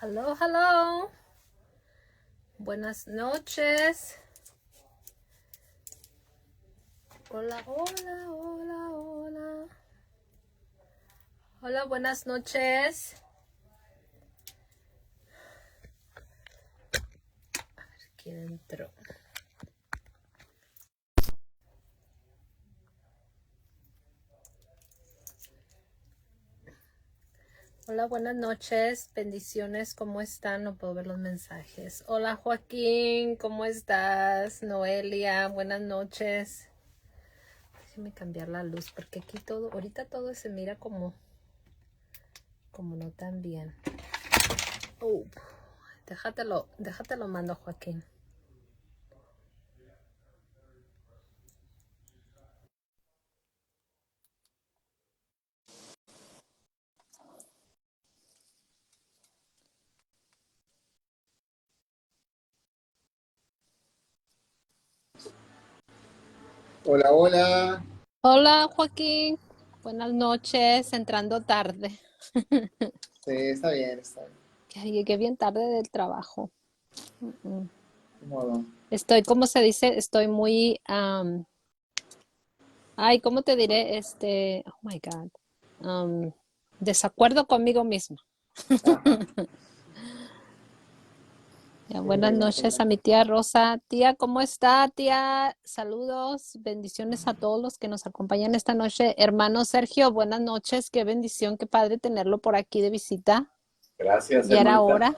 Hello, hello. Buenas noches. Hola, hola, hola, hola. Hola, buenas noches. A ver quién entró. Hola, buenas noches. Bendiciones. ¿Cómo están? No puedo ver los mensajes. Hola, Joaquín. ¿Cómo estás? Noelia. Buenas noches. Déjeme cambiar la luz porque aquí todo, ahorita todo se mira como no tan bien. Oh, déjatelo mando, Joaquín. Hola, hola. Hola, Joaquín. Buenas noches, entrando tarde. Sí, está bien, está bien. Llegué bien tarde del trabajo. Mm. Ni modo. Estoy, ¿cómo se dice? Estoy muy, ay, ¿cómo te diré? Oh my God. Desacuerdo conmigo misma. Ajá. Ya, Sí, buenas me noches imagino. a mi tía Rosa. Tía, ¿cómo está, tía? Saludos, bendiciones a todos los que nos acompañan esta noche. Hermano Sergio, buenas noches. Qué bendición, qué padre tenerlo por aquí de visita. Gracias, Ya era hermanita. hora.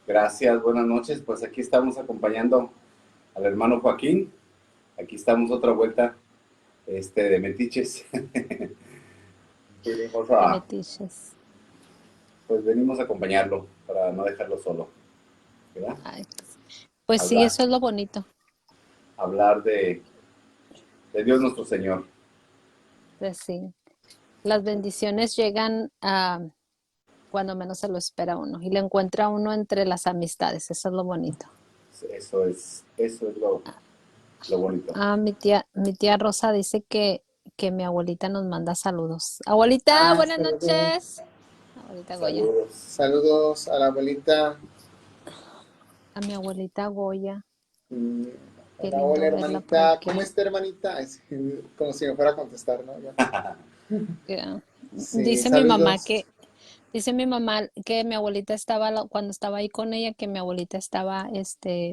Gracias, buenas noches. Pues aquí estamos acompañando al hermano Joaquín. Aquí estamos otra vuelta de metiches. Venimos De a, metiches. pues venimos a acompañarlo para no dejarlo solo, ¿verdad? Ay, pues sí, Hablar, eso es lo bonito. hablar de Dios nuestro Señor. Pues sí, las bendiciones llegan cuando menos se lo espera uno y lo encuentra uno entre las amistades. Eso es lo bonito. Eso es lo bonito. Mi tía Rosa dice que mi abuelita nos manda saludos. Abuelita, Ah, buenas saludos. noches. Abuelita Goya. Saludos. Saludos a la abuelita. A mi abuelita Goya. Mm, Qué Hola, hola, lindo verla por hermanita. ¿Cómo aquí. está, hermanita? Como si me fuera a contestar, ¿no? Ya. Sí, Dice mi mamá saludos. que Dice mi mamá que mi abuelita estaba, cuando estaba ahí con ella, que mi abuelita estaba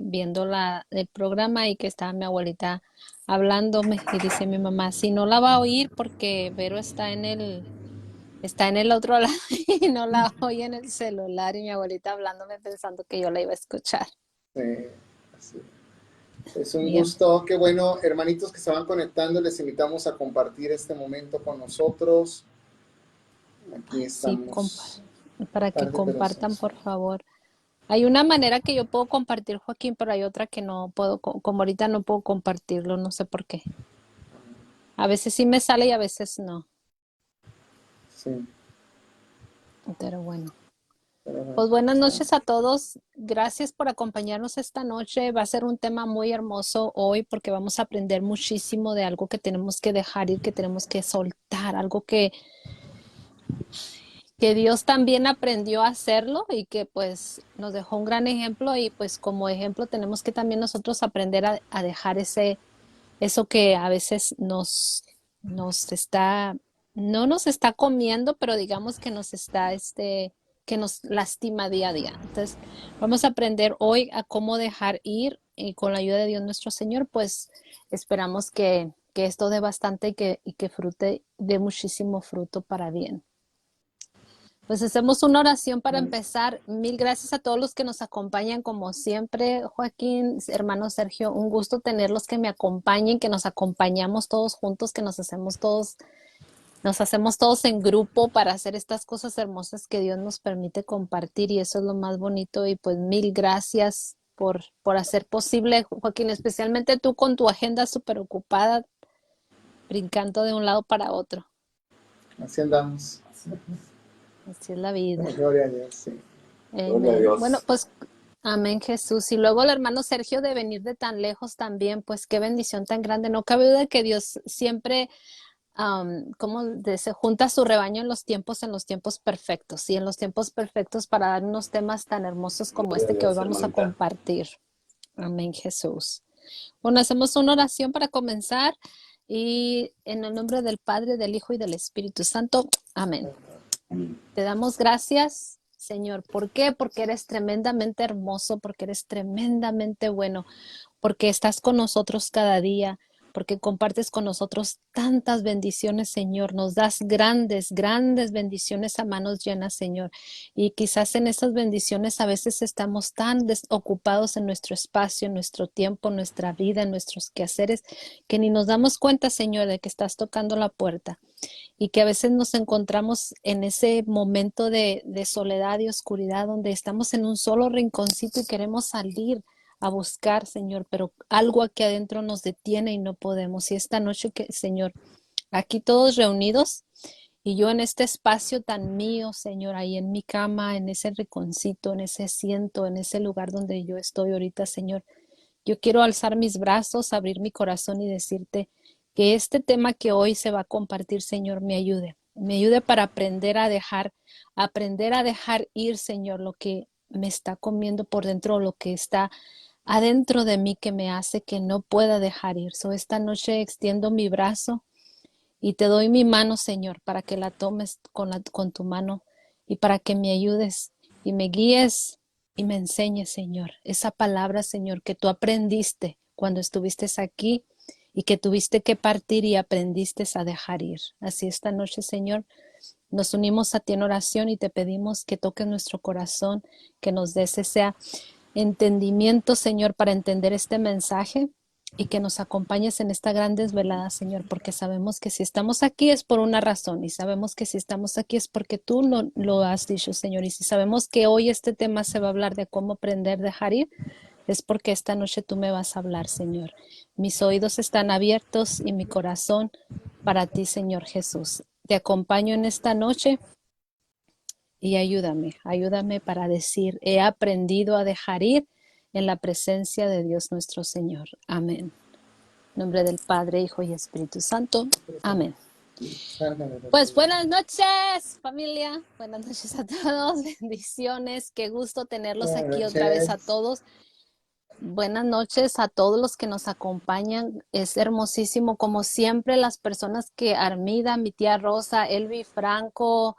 viendo el programa y que estaba mi abuelita hablándome. Y dice mi mamá, si no la va a oír porque Vero está en el otro lado y no la oye en el celular y mi abuelita hablándome pensando que yo la iba a escuchar. Sí, sí. Es un Bien. gusto. Qué bueno, hermanitos que se van conectando. Les invitamos a compartir este momento con nosotros. Aquí Ay, sí, estamos. Un para que par de compartan, personas. por favor. Hay una manera que yo puedo compartir, Joaquín, pero hay otra que no puedo, como ahorita no puedo compartirlo, no sé por qué. A veces sí me sale y a veces no, Sí, pero bueno. pero bueno. Pues buenas noches a todos. Gracias por acompañarnos esta noche. Va a ser un tema muy hermoso hoy porque vamos a aprender muchísimo de algo que tenemos que dejar ir, que tenemos que soltar, algo que Dios también aprendió a hacerlo y que pues nos dejó un gran ejemplo y pues como ejemplo tenemos que también nosotros aprender a dejar eso que a veces nos está, no nos está comiendo, pero digamos que nos está, que nos lastima día a día. Entonces, vamos a aprender hoy a cómo dejar ir y con la ayuda de Dios nuestro Señor, pues esperamos que esto dé bastante y que frute, dé muchísimo fruto para bien. Pues hacemos una oración para empezar. Mil gracias a todos los que nos acompañan, como siempre, Joaquín, hermano Sergio, un gusto tenerlos que me acompañen, que nos acompañamos todos juntos, que nos hacemos todos en grupo para hacer estas cosas hermosas que Dios nos permite compartir y eso es lo más bonito y pues mil gracias por hacer posible, Joaquín, especialmente tú con tu agenda súper ocupada, brincando de un lado para otro. Así andamos. Así es la vida. Gloria a Dios, sí. Gloria a Amén. Bueno, Dios. pues amén, Jesús. Y luego el hermano Sergio de venir de tan lejos también, pues qué bendición tan grande. No cabe duda que Dios siempre como se junta su rebaño en los tiempos perfectos y en los tiempos perfectos para dar unos temas tan hermosos como Gloria a este que hoy Dios, vamos a hermanita. compartir. Amén, Jesús. Bueno, hacemos una oración para comenzar y en el nombre del Padre, del Hijo y del Espíritu Santo. Amén. Amén. Te damos gracias, Señor. ¿Por qué? Porque eres tremendamente hermoso, porque eres tremendamente bueno, porque estás con nosotros cada día, porque compartes con nosotros tantas bendiciones, Señor. Nos das grandes, grandes bendiciones a manos llenas, Señor. Y quizás en esas bendiciones a veces estamos tan desocupados en nuestro espacio, en nuestro tiempo, en nuestra vida, en nuestros quehaceres, que ni nos damos cuenta, Señor, de que estás tocando la puerta y que a veces nos encontramos en ese momento de soledad y oscuridad donde estamos en un solo rinconcito y queremos salir a buscar, Señor, pero algo aquí adentro nos detiene y no podemos. Y esta noche, que, Señor, aquí todos reunidos y yo en este espacio tan mío, Señor, ahí en mi cama, en ese rinconcito, en ese asiento, en ese lugar donde yo estoy ahorita, Señor, yo quiero alzar mis brazos, abrir mi corazón y decirte que este tema que hoy se va a compartir, Señor, me ayude. Me ayude para aprender a dejar ir, Señor, lo que me está comiendo por dentro, lo que está adentro de mí que me hace que no pueda dejar ir. So, esta noche extiendo mi brazo y te doy mi mano, Señor, para que la tomes con tu mano y para que me ayudes y me guíes y me enseñes, Señor, esa palabra, Señor, que tú aprendiste cuando estuviste aquí y que tuviste que partir y aprendiste a dejar ir. Así esta noche, Señor, nos unimos a ti en oración y te pedimos que toques nuestro corazón, que nos des ese entendimiento, Señor, para entender este mensaje y que nos acompañes en esta gran desvelada, Señor, porque sabemos que si estamos aquí es por una razón y sabemos que si estamos aquí es porque tú lo has dicho, Señor. Y si sabemos que hoy este tema se va a hablar de cómo aprender a dejar ir, es porque esta noche tú me vas a hablar, Señor. Mis oídos están abiertos y mi corazón para ti, Señor Jesús. Te acompaño en esta noche y ayúdame para decir, he aprendido a dejar ir en la presencia de Dios nuestro Señor. Amén. En nombre del Padre, Hijo y Espíritu Santo. Amén. Pues buenas noches, familia. Buenas noches a todos. Bendiciones. Qué gusto tenerlos aquí otra vez a todos. Buenas noches a todos los que nos acompañan. Es hermosísimo, como siempre, las personas que Armida, mi tía Rosa, Elvi Franco,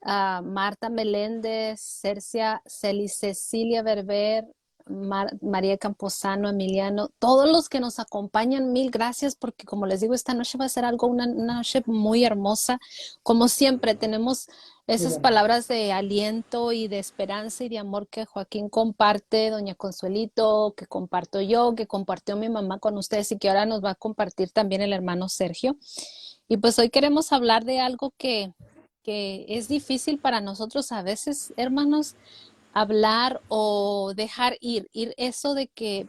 Marta Meléndez, Cecilia Berber, María Camposano, Emiliano, todos los que nos acompañan, mil gracias porque como les digo, esta noche va a ser una noche muy hermosa. Como siempre, tenemos esas palabras de aliento y de esperanza y de amor que Joaquín comparte, doña Consuelito, que comparto yo, que compartió mi mamá con ustedes y que ahora nos va a compartir también el hermano Sergio. Y pues hoy queremos hablar de algo que es difícil para nosotros a veces, hermanos, hablar o dejar ir eso de que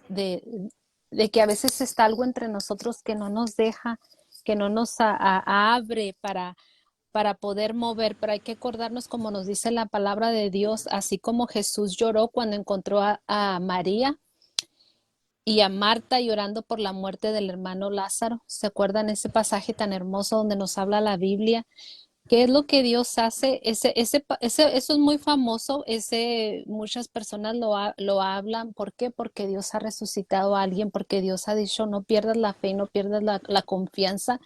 a veces está algo entre nosotros que no nos deja, que no nos abre para poder mover, pero hay que acordarnos como nos dice la palabra de Dios, así como Jesús lloró cuando encontró a María y a Marta llorando por la muerte del hermano Lázaro. ¿Se acuerdan ese pasaje tan hermoso donde nos habla la Biblia? ¿Qué es lo que Dios hace? Eso es muy famoso, muchas personas lo hablan. ¿Por qué? Porque Dios ha resucitado a alguien, porque Dios ha dicho, no pierdas la fe, no pierdas la confianza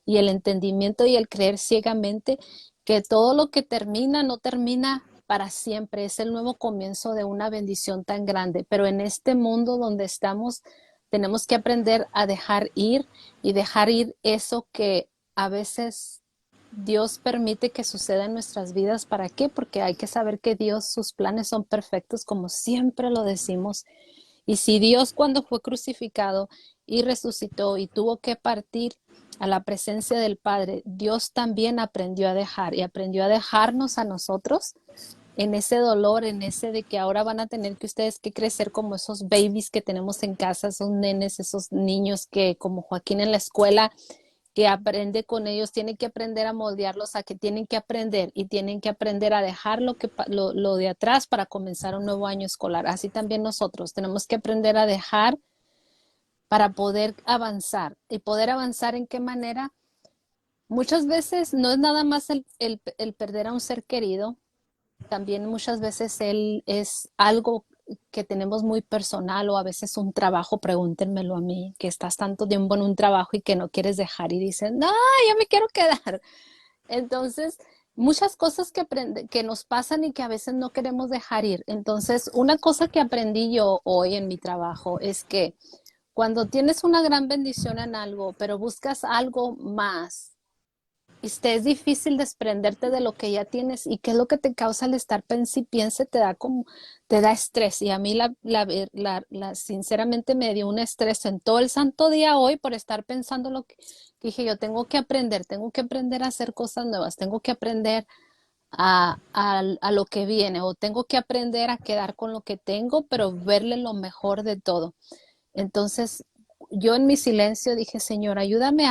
y el entendimiento y el creer ciegamente, que todo lo que termina no termina para siempre, es el nuevo comienzo de una bendición tan grande. Pero en este mundo donde estamos, tenemos que aprender a dejar ir y dejar ir eso que a veces Dios permite que suceda en nuestras vidas. ¿Para qué? Porque hay que saber que Dios, sus planes son perfectos, como siempre lo decimos. Y si Dios cuando fue crucificado y resucitó y tuvo que partir a la presencia del Padre, Dios también aprendió a dejar y aprendió a dejarnos a nosotros en ese dolor, en ese de que ahora van a tener que ustedes que crecer como esos babies que tenemos en casa, esos nenes, esos niños que como Joaquín en la escuela que aprende con ellos, tiene que aprender a moldearlos a que tienen que aprender y tienen que aprender a dejar lo de atrás para comenzar un nuevo año escolar. Así también nosotros tenemos que aprender a dejar para poder avanzar. ¿Y poder avanzar en qué manera? Muchas veces no es nada más el perder a un ser querido, también muchas veces él es algo que tenemos muy personal o a veces un trabajo, pregúntenmelo a mí, que estás tanto tiempo en un trabajo y que no quieres dejar y dices, no, ya me quiero quedar. Entonces, muchas cosas que nos pasan y que a veces no queremos dejar ir. Entonces, una cosa que aprendí yo hoy en mi trabajo es que cuando tienes una gran bendición en algo, pero buscas algo más, es difícil desprenderte de lo que ya tienes y qué es lo que te causa el estar pense y piense, te da estrés. Y a mí sinceramente me dio un estrés en todo el santo día hoy por estar pensando que dije, yo tengo que aprender a hacer cosas nuevas, tengo que aprender a lo que viene o tengo que aprender a quedar con lo que tengo, pero verle lo mejor de todo. Entonces, yo en mi silencio dije, Señor, ayúdame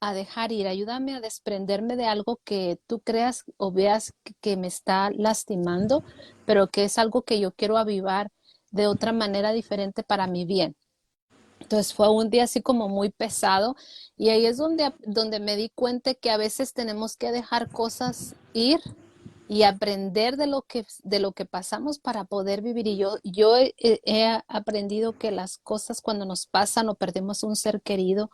a dejar ir, ayúdame a desprenderme de algo que tú creas o veas que me está lastimando, pero que es algo que yo quiero avivar de otra manera diferente para mi bien. Entonces fue un día así como muy pesado y ahí es donde me di cuenta que a veces tenemos que dejar cosas ir y aprender de lo que pasamos para poder vivir. Y yo he aprendido que las cosas cuando nos pasan o perdemos un ser querido,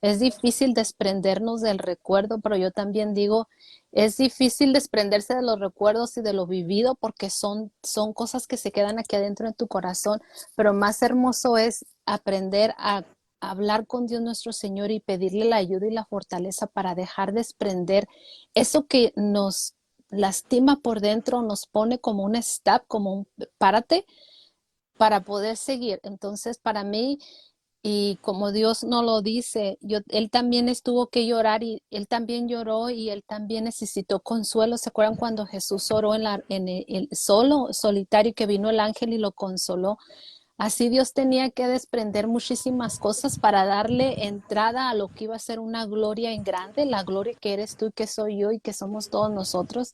es difícil desprendernos del recuerdo, pero yo también digo, es difícil desprenderse de los recuerdos y de lo vivido porque son cosas que se quedan aquí adentro de tu corazón, pero más hermoso es aprender a hablar con Dios nuestro Señor y pedirle la ayuda y la fortaleza para dejar desprender eso que nos lastima por dentro, nos pone como un stop, como un párate para poder seguir. Entonces, para mí, y como Dios no lo dice, él también tuvo que llorar y él también lloró y él también necesitó consuelo. ¿Se acuerdan cuando Jesús oró en el solo, solitario, que vino el ángel y lo consoló? Así Dios tenía que desprender muchísimas cosas para darle entrada a lo que iba a ser una gloria en grande, la gloria que eres tú, que soy yo y que somos todos nosotros,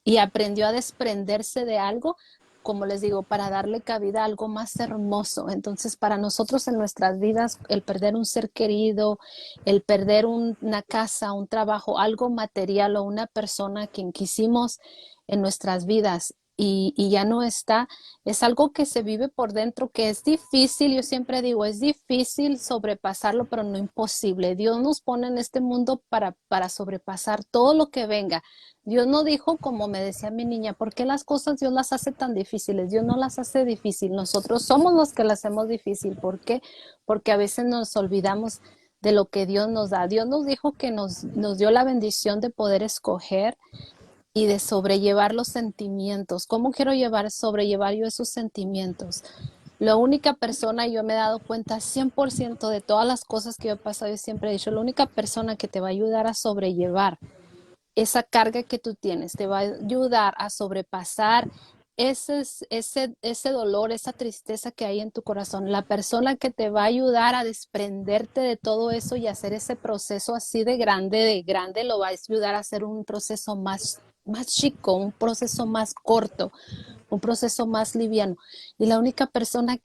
y aprendió a desprenderse de algo, como les digo, para darle cabida a algo más hermoso. Entonces, para nosotros en nuestras vidas, el perder un ser querido, el perder una casa, un trabajo, algo material o una persona quien quisimos en nuestras vidas y ya no está, es algo que se vive por dentro, que es difícil, yo siempre digo, es difícil sobrepasarlo, pero no imposible. Dios nos pone en este mundo para sobrepasar todo lo que venga. Dios no dijo, como me decía mi niña, ¿por qué las cosas Dios las hace tan difíciles? Dios no las hace difícil, nosotros somos los que las hacemos difícil. ¿Por qué? Porque a veces nos olvidamos de lo que Dios nos da. Dios nos dijo que nos dio la bendición de poder escoger y de sobrellevar los sentimientos. ¿Cómo quiero sobrellevar yo esos sentimientos? La única persona, yo me he dado cuenta 100% de todas las cosas que yo he pasado, yo siempre he dicho, la única persona que te va a ayudar a sobrellevar esa carga que tú tienes, te va a ayudar a sobrepasar ese dolor, esa tristeza que hay en tu corazón. La persona que te va a ayudar a desprenderte de todo eso y hacer ese proceso así de grande, lo va a ayudar a hacer un proceso más chico, un proceso más corto, un proceso más liviano. Y la única persona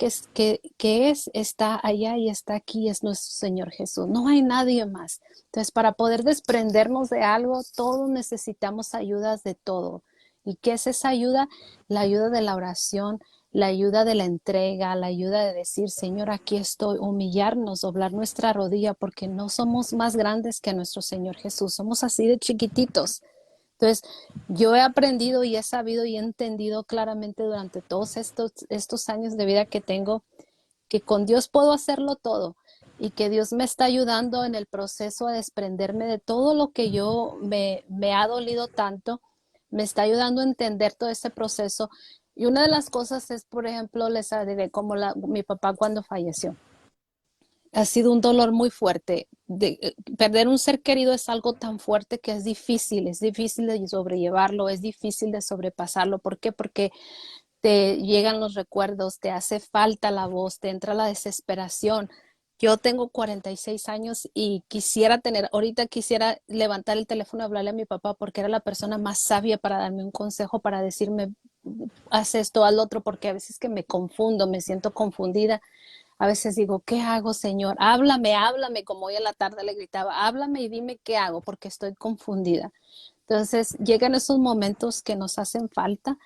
está allá y está aquí es nuestro Señor Jesús. No hay nadie más. Entonces, para poder desprendernos de algo, todos necesitamos ayudas de todo. ¿Y qué es esa ayuda? La ayuda de la oración, la ayuda de la entrega, la ayuda de decir, Señor, aquí estoy, humillarnos, doblar nuestra rodilla, porque no somos más grandes que nuestro Señor Jesús, somos así de chiquititos. Entonces, yo he aprendido y he sabido y he entendido claramente durante todos estos años de vida que tengo que con Dios puedo hacerlo todo y que Dios me está ayudando en el proceso a desprenderme de todo lo que me ha dolido tanto, me está ayudando a entender todo ese proceso. Y una de las cosas es, por ejemplo, les diré como mi papá cuando falleció. Ha sido un dolor muy fuerte. Perder un ser querido es algo tan fuerte que es difícil de sobrellevarlo, es difícil de sobrepasarlo. ¿Por qué? Porque te llegan los recuerdos, te hace falta la voz, te entra la desesperación. Yo tengo 46 años y ahorita quisiera levantar el teléfono y hablarle a mi papá porque era la persona más sabia para darme un consejo, para decirme, haz esto, haz lo otro, porque a veces que me confundo, me siento confundida. a veces digo, ¿qué hago, Señor? Háblame, háblame, como hoy en la tarde le gritaba, háblame y dime qué hago, porque estoy confundida. Entonces llegan esos momentos que nos hacen falta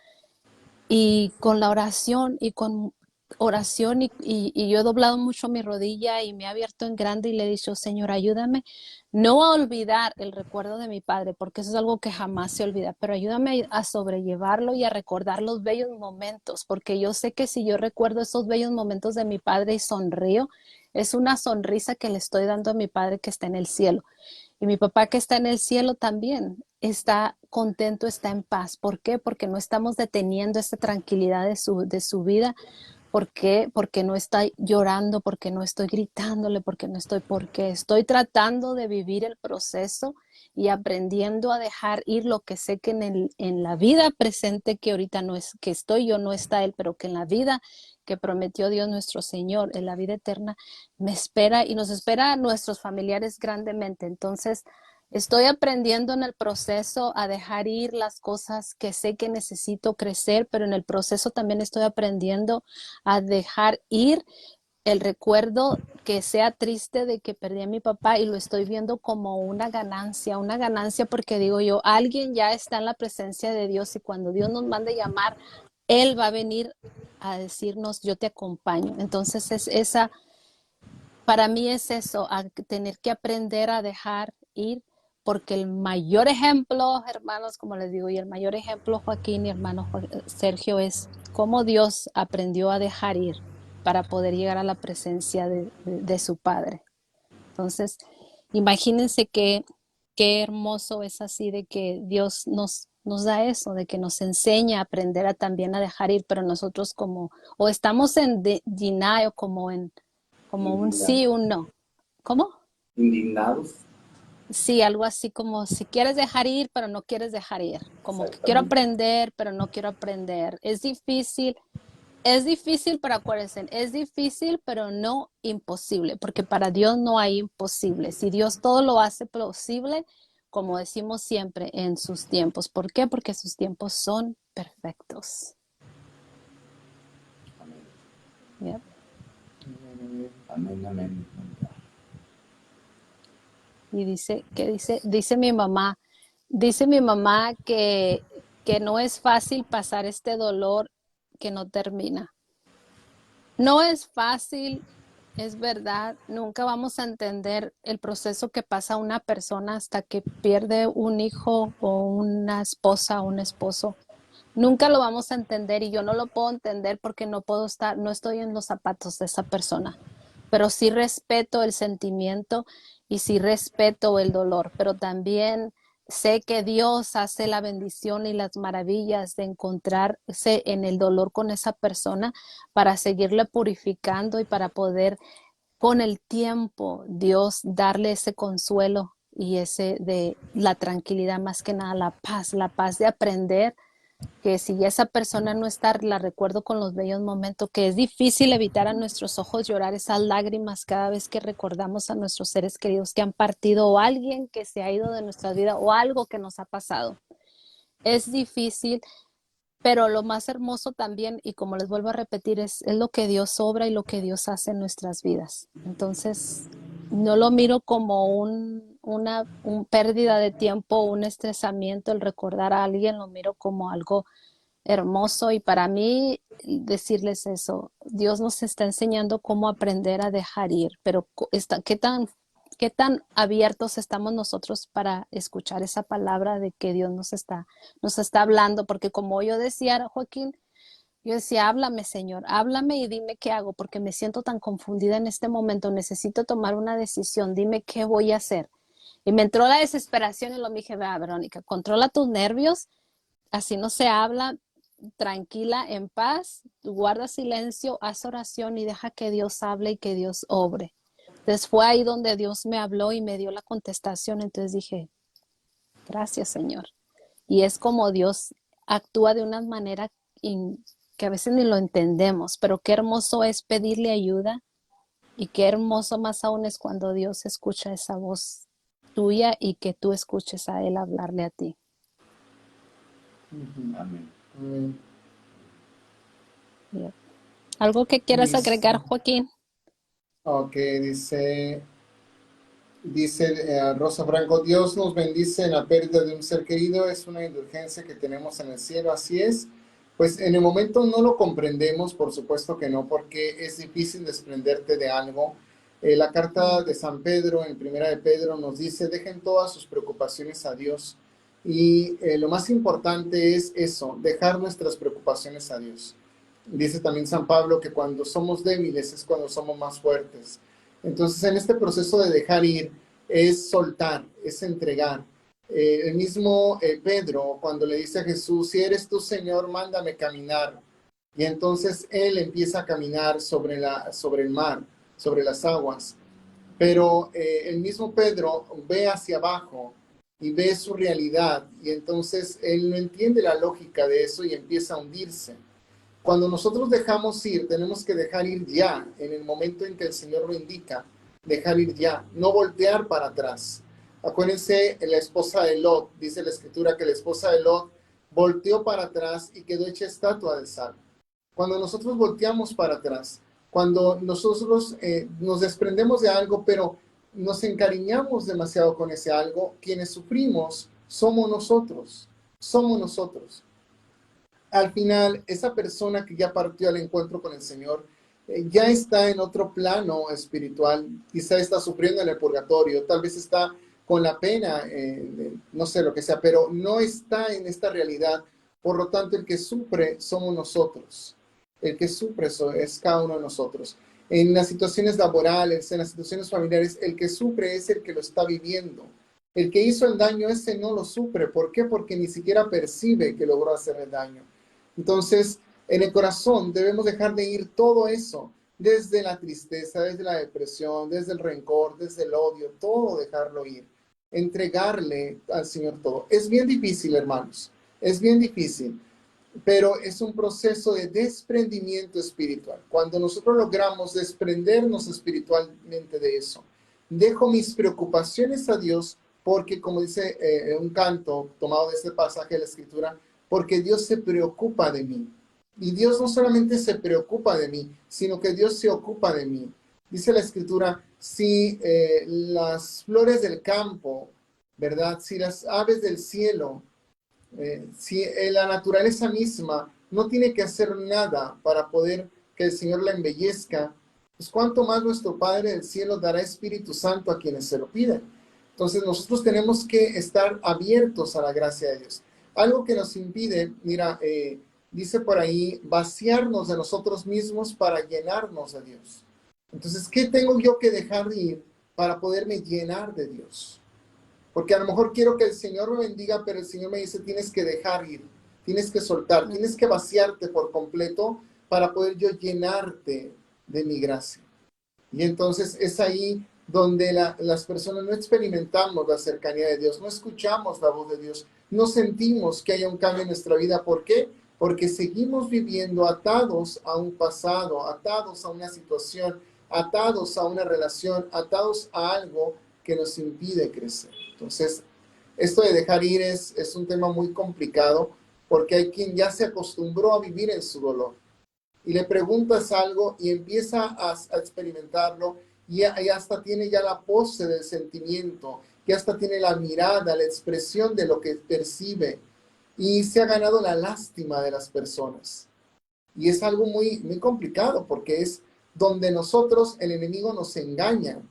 y con la oración y yo he doblado mucho mi rodilla y me he abierto en grande y le he dicho, Señor, ayúdame no a olvidar el recuerdo de mi padre, porque eso es algo que jamás se olvida, pero ayúdame a sobrellevarlo y a recordar los bellos momentos, porque yo sé que si yo recuerdo esos bellos momentos de mi padre y sonrío, es una sonrisa que le estoy dando a mi padre que está en el cielo. Y mi papá que está en el cielo también está contento, está en paz. ¿Por qué? Porque no estamos deteniendo esta tranquilidad de su vida. ¿Por qué? Porque no estoy llorando, porque no estoy gritándole, porque estoy tratando de vivir el proceso y aprendiendo a dejar ir lo que sé que en la vida presente, que ahorita no es que estoy yo, no está Él, pero que en la vida que prometió Dios nuestro Señor, en la vida eterna, me espera y nos espera a nuestros familiares grandemente. Entonces, estoy aprendiendo en el proceso a dejar ir las cosas que sé que necesito crecer, pero en el proceso también estoy aprendiendo a dejar ir el recuerdo que sea triste de que perdí a mi papá y lo estoy viendo como una ganancia porque digo yo, alguien ya está en la presencia de Dios y cuando Dios nos mande llamar, Él va a venir a decirnos, yo te acompaño. Entonces para mí es eso, a tener que aprender a dejar ir, porque el mayor ejemplo, hermanos, como les digo, y el mayor ejemplo, Joaquín y hermano Sergio, es cómo Dios aprendió a dejar ir para poder llegar a la presencia de su Padre. Entonces, imagínense qué hermoso es así de que Dios nos da eso, de que nos enseña a aprender a también a dejar ir, pero nosotros o estamos en denial, como un sí, Indignados. un no. ¿Cómo? Indignados. Sí, algo así como si quieres dejar ir, pero no quieres dejar ir. Como que quiero Exactamente. aprender, pero no quiero aprender. Es difícil, pero acuérdense, es difícil, pero no imposible, porque para Dios no hay imposible. Si Dios todo lo hace posible, como decimos siempre, en sus tiempos. ¿Por qué? Porque sus tiempos son perfectos. Amén. Yep. Amén, amén. Y dice mi mamá que no es fácil pasar este dolor que no termina. No es fácil, es verdad, nunca vamos a entender el proceso que pasa una persona hasta que pierde un hijo o una esposa o un esposo. Nunca lo vamos a entender y yo no lo puedo entender porque no estoy en los zapatos de esa persona, pero sí respeto el sentimiento y sí respeto el dolor, pero también sé que Dios hace la bendición y las maravillas de encontrarse en el dolor con esa persona para seguirle purificando y para poder con el tiempo Dios darle ese consuelo y ese de la tranquilidad, más que nada la paz de aprender que si ya esa persona no está, la recuerdo con los bellos momentos, que es difícil evitar a nuestros ojos llorar esas lágrimas cada vez que recordamos a nuestros seres queridos que han partido o alguien que se ha ido de nuestra vida o algo que nos ha pasado. Es difícil, pero lo más hermoso también, y como les vuelvo a repetir, es lo que Dios obra y lo que Dios hace en nuestras vidas. Entonces, no lo miro como un pérdida de tiempo, un estresamiento, el recordar a alguien, lo miro como algo hermoso y para mí decirles eso, Dios nos está enseñando cómo aprender a dejar ir, pero qué tan abiertos estamos nosotros para escuchar esa palabra de que Dios nos está hablando, porque como yo decía, Joaquín, yo decía, háblame, Señor, háblame y dime qué hago, porque me siento tan confundida en este momento, necesito tomar una decisión, dime qué voy a hacer. Y me entró la desesperación y lo dije, vea, Verónica, controla tus nervios, así no se habla, tranquila, en paz, guarda silencio, haz oración y deja que Dios hable y que Dios obre. Entonces fue ahí donde Dios me habló y me dio la contestación. Entonces dije, gracias Señor. Y es como Dios actúa de una manera que a veces ni lo entendemos, pero qué hermoso es pedirle ayuda y qué hermoso más aún es cuando Dios escucha esa voz tuya y que tú escuches a Él hablarle a ti. Amén. Amén. Yep. ¿Algo que quieras agregar, Listo. Joaquín? Ok, dice Rosa Franco, Dios nos bendice en la pérdida de un ser querido, es una indulgencia que tenemos en el cielo, así es. Pues en el momento no lo comprendemos, por supuesto que no, porque es difícil desprenderte de algo. La carta de San Pedro, en Primera de Pedro, nos dice, dejen todas sus preocupaciones a Dios. Y lo más importante es eso, dejar nuestras preocupaciones a Dios. Dice también San Pablo que cuando somos débiles es cuando somos más fuertes. Entonces, en este proceso de dejar ir es soltar, es entregar. El mismo Pedro, cuando le dice a Jesús, si eres tú, Señor, mándame caminar. Y entonces él empieza a caminar sobre el mar, sobre las aguas. Pero el mismo Pedro ve hacia abajo y ve su realidad. Y entonces él no entiende la lógica de eso y empieza a hundirse. Cuando nosotros dejamos ir, tenemos que dejar ir ya, en el momento en que el Señor lo indica, dejar ir ya, no voltear para atrás. Acuérdense, la esposa de Lot, dice la escritura que la esposa de Lot volteó para atrás y quedó hecha estatua de sal. Cuando nosotros volteamos para atrás, cuando nosotros nos desprendemos de algo, pero nos encariñamos demasiado con ese algo, quienes sufrimos somos nosotros, somos nosotros. Al final, esa persona que ya partió al encuentro con el Señor, ya está en otro plano espiritual, quizá está sufriendo en el purgatorio, tal vez está con la pena, no sé lo que sea, pero no está en esta realidad. Por lo tanto, el que sufre somos nosotros. El que sufre es cada uno de nosotros. En las situaciones laborales, en las situaciones familiares, el que sufre es el que lo está viviendo. El que hizo el daño, ese no lo sufre. ¿Por qué? Porque ni siquiera percibe que logró hacer el daño. Entonces, en el corazón debemos dejar de ir todo eso, desde la tristeza, desde la depresión, desde el rencor, desde el odio, todo dejarlo ir, entregarle al Señor todo. Es bien difícil, hermanos, es bien difícil, pero es un proceso de desprendimiento espiritual. Cuando nosotros logramos desprendernos espiritualmente de eso, dejo mis preocupaciones a Dios, porque como dice un canto tomado de este pasaje de la Escritura, porque Dios se preocupa de mí. Y Dios no solamente se preocupa de mí, sino que Dios se ocupa de mí. Dice la Escritura, si las flores del campo, ¿verdad? Si las aves del cielo, si la naturaleza misma no tiene que hacer nada para poder que el Señor la embellezca, pues cuánto más nuestro Padre del cielo dará Espíritu Santo a quienes se lo piden. Entonces nosotros tenemos que estar abiertos a la gracia de Dios. Algo que nos impide, mira, dice por ahí, vaciarnos de nosotros mismos para llenarnos de Dios. Entonces, ¿qué tengo yo que dejar de ir para poderme llenar de Dios? Porque a lo mejor quiero que el Señor me bendiga, pero el Señor me dice, tienes que dejar ir, tienes que soltar, tienes que vaciarte por completo para poder yo llenarte de mi gracia. Y entonces es ahí donde las personas no experimentamos la cercanía de Dios, no escuchamos la voz de Dios, no sentimos que haya un cambio en nuestra vida. ¿Por qué? Porque seguimos viviendo atados a un pasado, atados a una situación, atados a una relación, atados a algo que nos impide crecer. Entonces, esto de dejar ir es un tema muy complicado porque hay quien ya se acostumbró a vivir en su dolor y le preguntas algo y empieza a experimentarlo y hasta tiene ya la pose del sentimiento, que hasta tiene la mirada, la expresión de lo que percibe y se ha ganado la lástima de las personas. Y es algo muy, muy complicado porque es donde nosotros, el enemigo nos engaña,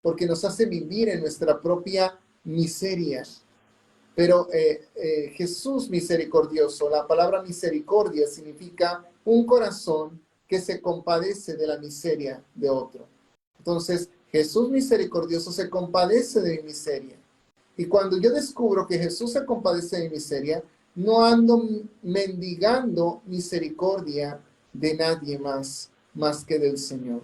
porque nos hace vivir en nuestra propia miseria. Pero Jesús misericordioso, la palabra misericordia significa un corazón que se compadece de la miseria de otro. Entonces, Jesús misericordioso se compadece de mi miseria. Y cuando yo descubro que Jesús se compadece de mi miseria, no ando mendigando misericordia de nadie más que del Señor.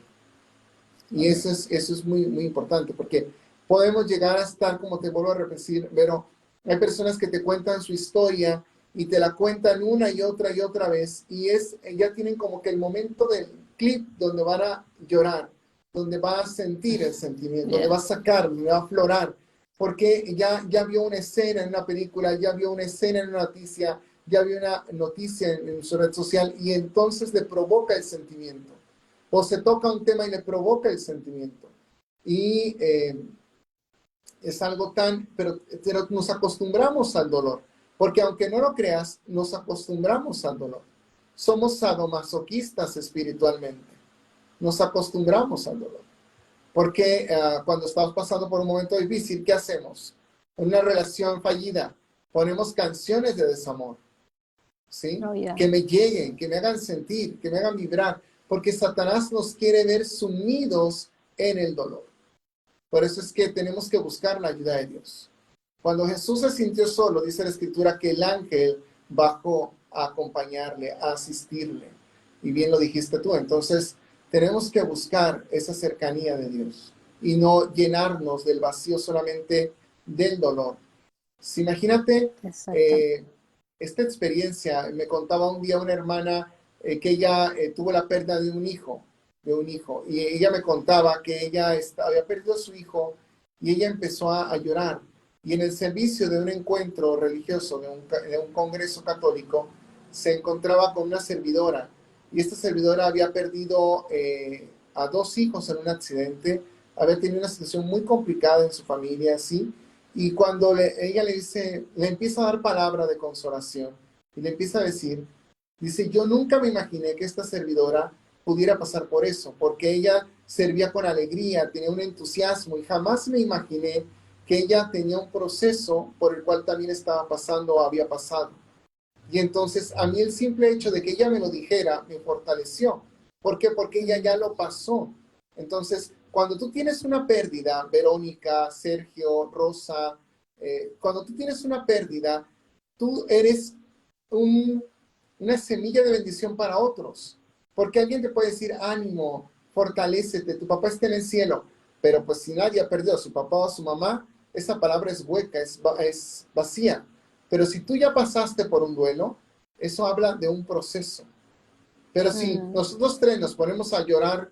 Y eso es muy, muy importante, porque podemos llegar a estar, como te vuelvo a repetir, pero hay personas que te cuentan su historia y te la cuentan una y otra vez, y ya tienen como que el momento del clip donde van a llorar, donde va a sentir el sentimiento, donde va a sacar, donde va a aflorar, porque ya vio una escena en una película, ya vio una escena en una noticia, ya vio una noticia en su red social, y entonces le provoca el sentimiento. o se toca un tema y le provoca el sentimiento. Y es algo pero nos acostumbramos al dolor, porque aunque no lo creas, nos acostumbramos al dolor. Somos sadomasoquistas espiritualmente, nos acostumbramos al dolor, porque cuando estamos pasando por un momento difícil, ¿qué hacemos? Una relación fallida, ponemos canciones de desamor, ¿sí? Oh, yeah. Que me lleguen, que me hagan sentir, que me hagan vibrar, porque Satanás nos quiere ver sumidos en el dolor. Por eso es que tenemos que buscar la ayuda de Dios. Cuando Jesús se sintió solo, dice la Escritura que el ángel bajó a acompañarle, a asistirle. Y bien lo dijiste tú. Entonces, tenemos que buscar esa cercanía de Dios y no llenarnos del vacío solamente del dolor. Si imagínate Exacto. esta experiencia. Me contaba un día una hermana que ella tuvo la pérdida de un hijo, y ella me contaba que ella había perdido a su hijo y ella empezó a llorar. Y en el servicio de un encuentro religioso, de un congreso católico, se encontraba con una servidora, y esta servidora había perdido a dos hijos en un accidente, había tenido una situación muy complicada en su familia, así, y cuando ella le empieza a dar palabra de consolación, y le empieza a decir, dice, yo nunca me imaginé que esta servidora pudiera pasar por eso, porque ella servía con alegría, tenía un entusiasmo, y jamás me imaginé que ella tenía un proceso por el cual también estaba pasando o había pasado. Y entonces a mí el simple hecho de que ella me lo dijera me fortaleció. ¿Por qué? Porque ella ya lo pasó. Entonces, cuando tú tienes una pérdida, Verónica, Sergio, Rosa, cuando tú tienes una pérdida, tú eres una semilla de bendición para otros. Porque alguien te puede decir, ánimo, fortalécete, tu papá está en el cielo. Pero pues si nadie ha perdido a su papá o a su mamá, esa palabra es hueca, es vacía. Pero si tú ya pasaste por un duelo, eso habla de un proceso. Pero si Mm, nosotros tres nos ponemos a llorar,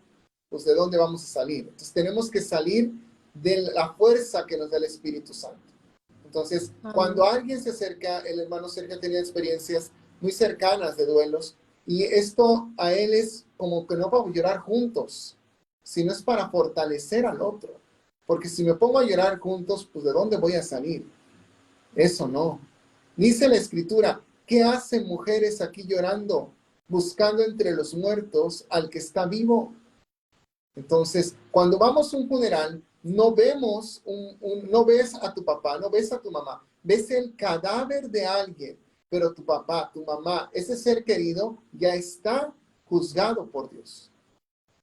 pues ¿de dónde vamos a salir? Entonces tenemos que salir de la fuerza que nos da el Espíritu Santo. Entonces, cuando amén. alguien se acerca, el hermano Sergio tenía experiencias muy cercanas de duelos, y esto a él es como que no para llorar juntos, sino es para fortalecer al otro. Porque si me pongo a llorar juntos, pues ¿de dónde voy a salir? Eso no. Dice la Escritura, ¿qué hacen mujeres aquí llorando, buscando entre los muertos al que está vivo? Entonces, cuando vamos a un funeral, no vemos no ves a tu papá, no ves a tu mamá, ves el cadáver de alguien, pero tu papá, tu mamá, ese ser querido ya está juzgado por Dios.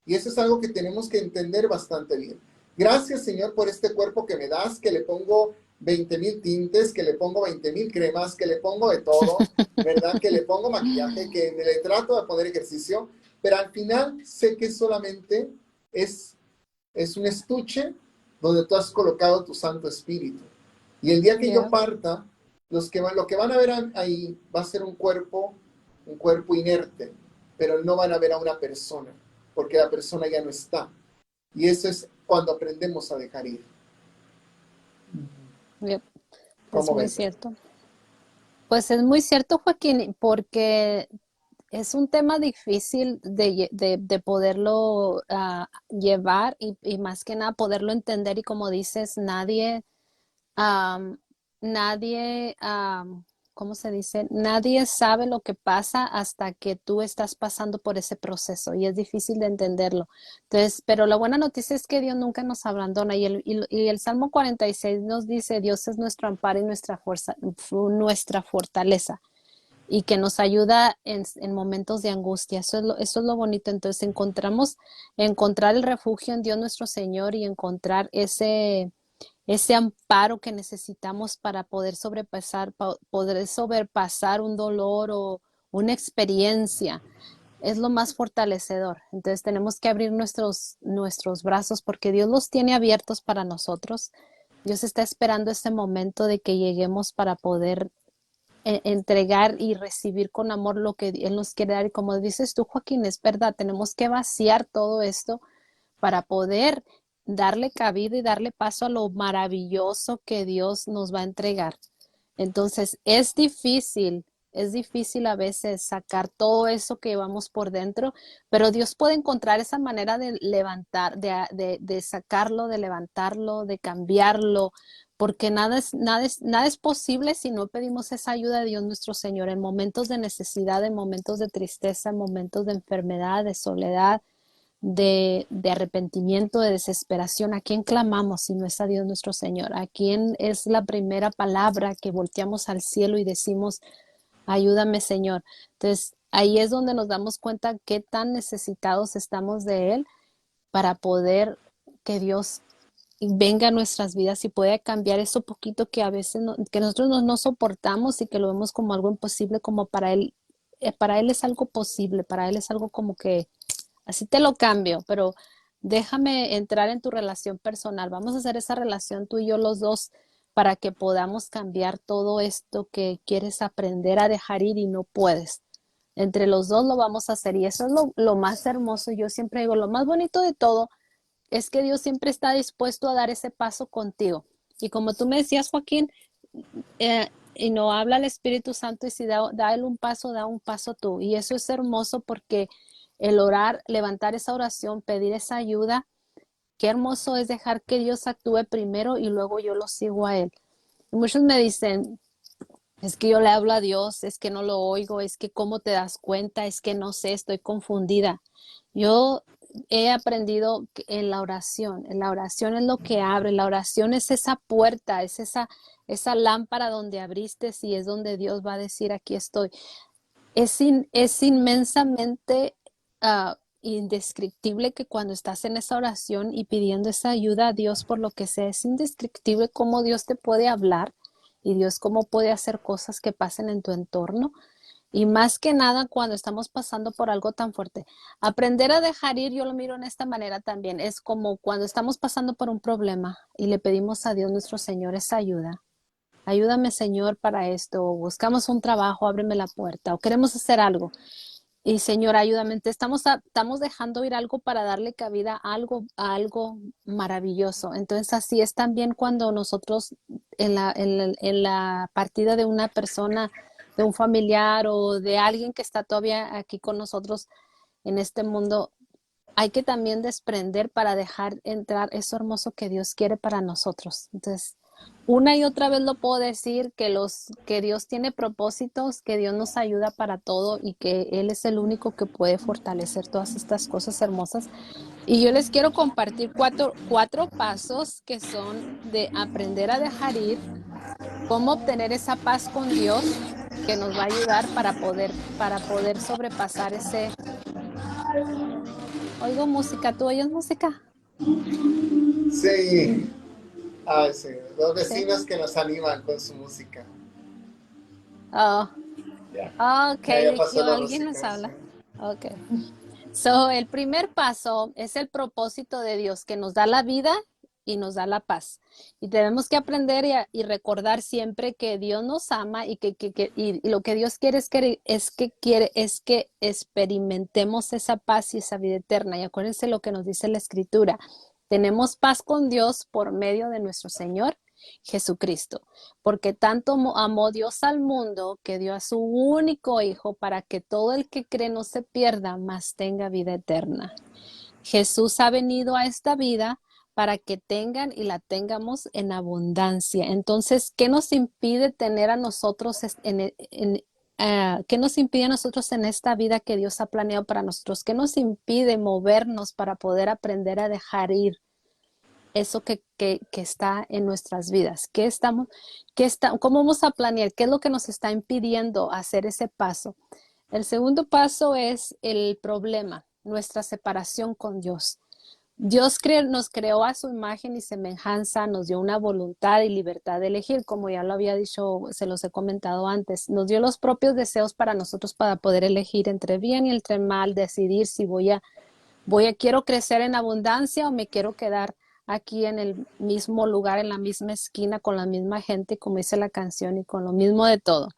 Y eso es algo que tenemos que entender bastante bien. Gracias, Señor, por este cuerpo que me das, que le pongo 20,000 tintes, que le pongo 20,000 cremas, que le pongo de todo, ¿verdad? Que le pongo maquillaje, que le trato de poner ejercicio, pero al final sé que solamente es, es un estuche donde tú has colocado tu Santo Espíritu. Y el día que yo Yeah. parta, lo que van a ver ahí va a ser un cuerpo inerte, pero no van a ver a una persona, porque la persona ya no está. Y eso es cuando aprendemos a dejar ir. Yep. Es ¿Cómo muy ves? cierto. Pues es muy cierto, Joaquín, porque es un tema difícil de poderlo llevar y más que nada poderlo entender y como dices, am, nadie, ¿cómo se dice? Nadie sabe lo que pasa hasta que tú estás pasando por ese proceso y es difícil de entenderlo. Entonces, pero la buena noticia es que Dios nunca nos abandona y el Salmo 46 nos dice, Dios es nuestro amparo y nuestra fuerza, nuestra fortaleza y que nos ayuda en momentos de angustia. Eso es lo bonito. Entonces encontrar el refugio en Dios nuestro Señor y encontrar ese amparo que necesitamos para poder sobrepasar un dolor o una experiencia. Es lo más fortalecedor. Entonces tenemos que abrir nuestros brazos porque Dios los tiene abiertos para nosotros. Dios está esperando este momento de que lleguemos para poder entregar y recibir con amor lo que Él nos quiere dar. Y como dices tú, Joaquín, es verdad, tenemos que vaciar todo esto para poder darle cabida y darle paso a lo maravilloso que Dios nos va a entregar. Entonces, es difícil Es difícil a veces sacar todo eso que llevamos por dentro, pero Dios puede encontrar esa manera de levantar, de sacarlo, de levantarlo, de cambiarlo, porque nada es posible si no pedimos esa ayuda de Dios nuestro Señor en momentos de necesidad, en momentos de tristeza, en momentos de enfermedad, de soledad, de arrepentimiento, de desesperación. ¿A quién clamamos si no es a Dios nuestro Señor? ¿A quién es la primera palabra que volteamos al cielo y decimos, ayúdame, Señor? Entonces, ahí es donde nos damos cuenta qué tan necesitados estamos de Él para poder que Dios venga a nuestras vidas y pueda cambiar eso poquito que a veces que nosotros no soportamos y que lo vemos como algo imposible, como para Él es algo posible, para Él es algo como que así te lo cambio, pero déjame entrar en tu relación personal. Vamos a hacer esa relación tú y yo los dos para que podamos cambiar todo esto que quieres aprender a dejar ir y no puedes. Entre los dos lo vamos a hacer y eso es lo más hermoso. Yo siempre digo, lo más bonito de todo es que Dios siempre está dispuesto a dar ese paso contigo. Y como tú me decías, Joaquín, y no habla el Espíritu Santo y si da él un paso, da un paso tú. Y eso es hermoso porque el orar, levantar esa oración, pedir esa ayuda, qué hermoso es dejar que Dios actúe primero y luego yo lo sigo a Él. Y muchos me dicen, es que yo le hablo a Dios, es que no lo oigo, es que cómo te das cuenta, es que no sé, estoy confundida. Yo he aprendido que en la oración es lo que abre, la oración es esa puerta, es esa lámpara donde abriste y es donde Dios va a decir, aquí estoy. Es inmensamente indescriptible que cuando estás en esa oración y pidiendo esa ayuda a Dios por lo que sea, es indescriptible cómo Dios te puede hablar y Dios cómo puede hacer cosas que pasen en tu entorno. Y más que nada cuando estamos pasando por algo tan fuerte. Aprender a dejar ir, yo lo miro en esta manera también, es como cuando estamos pasando por un problema y le pedimos a Dios nuestro Señor esa ayuda. Ayúdame, Señor, para esto. O buscamos un trabajo, ábreme la puerta. O queremos hacer algo. Y Señor, ayúdame. Estamos dejando ir algo para darle cabida a algo maravilloso. Entonces, así es también cuando nosotros en la partida de una persona, de un familiar o de alguien que está todavía aquí con nosotros en este mundo, hay que también desprender para dejar entrar eso hermoso que Dios quiere para nosotros. Entonces, una y otra vez lo puedo decir que Dios tiene propósitos, que Dios nos ayuda para todo y que Él es el único que puede fortalecer todas estas cosas hermosas. Y yo les quiero compartir cuatro pasos que son de aprender a dejar ir, cómo obtener esa paz con Dios que nos va a ayudar para poder sobrepasar ese. Oigo música, ¿tú oyes música? Sí, sí, los Sí. vecinos que nos animan con su música. Oh, Ya. ok, Ya aquí pasó la alguien nos música, sí. habla. Ok. So, el primer paso es el propósito de Dios que nos da la vida y nos da la paz. Y tenemos que aprender y recordar siempre que Dios nos ama y y lo que Dios quiere es que experimentemos esa paz y esa vida eterna. Y acuérdense lo que nos dice la Escritura. Tenemos paz con Dios por medio de nuestro Señor Jesucristo, porque tanto amó Dios al mundo que dio a su único Hijo para que todo el que cree no se pierda, mas tenga vida eterna. Jesús ha venido a esta vida para que tengan y la tengamos en abundancia. Entonces, ¿qué nos impide tener a nosotros ¿qué nos impide a nosotros en esta vida que Dios ha planeado para nosotros? ¿Qué nos impide movernos para poder aprender a dejar ir eso que está en nuestras vidas? ¿Cómo vamos a planear? ¿Qué es lo que nos está impidiendo hacer ese paso? El segundo paso es el problema, nuestra separación con Dios. Nos creó a su imagen y semejanza, nos dio una voluntad y libertad de elegir, como ya lo había dicho, se los he comentado antes. Nos dio los propios deseos para nosotros para poder elegir entre bien y entre mal, decidir si quiero crecer en abundancia o me quiero quedar aquí en el mismo lugar, en la misma esquina, con la misma gente, como dice la canción, y con lo mismo de todo.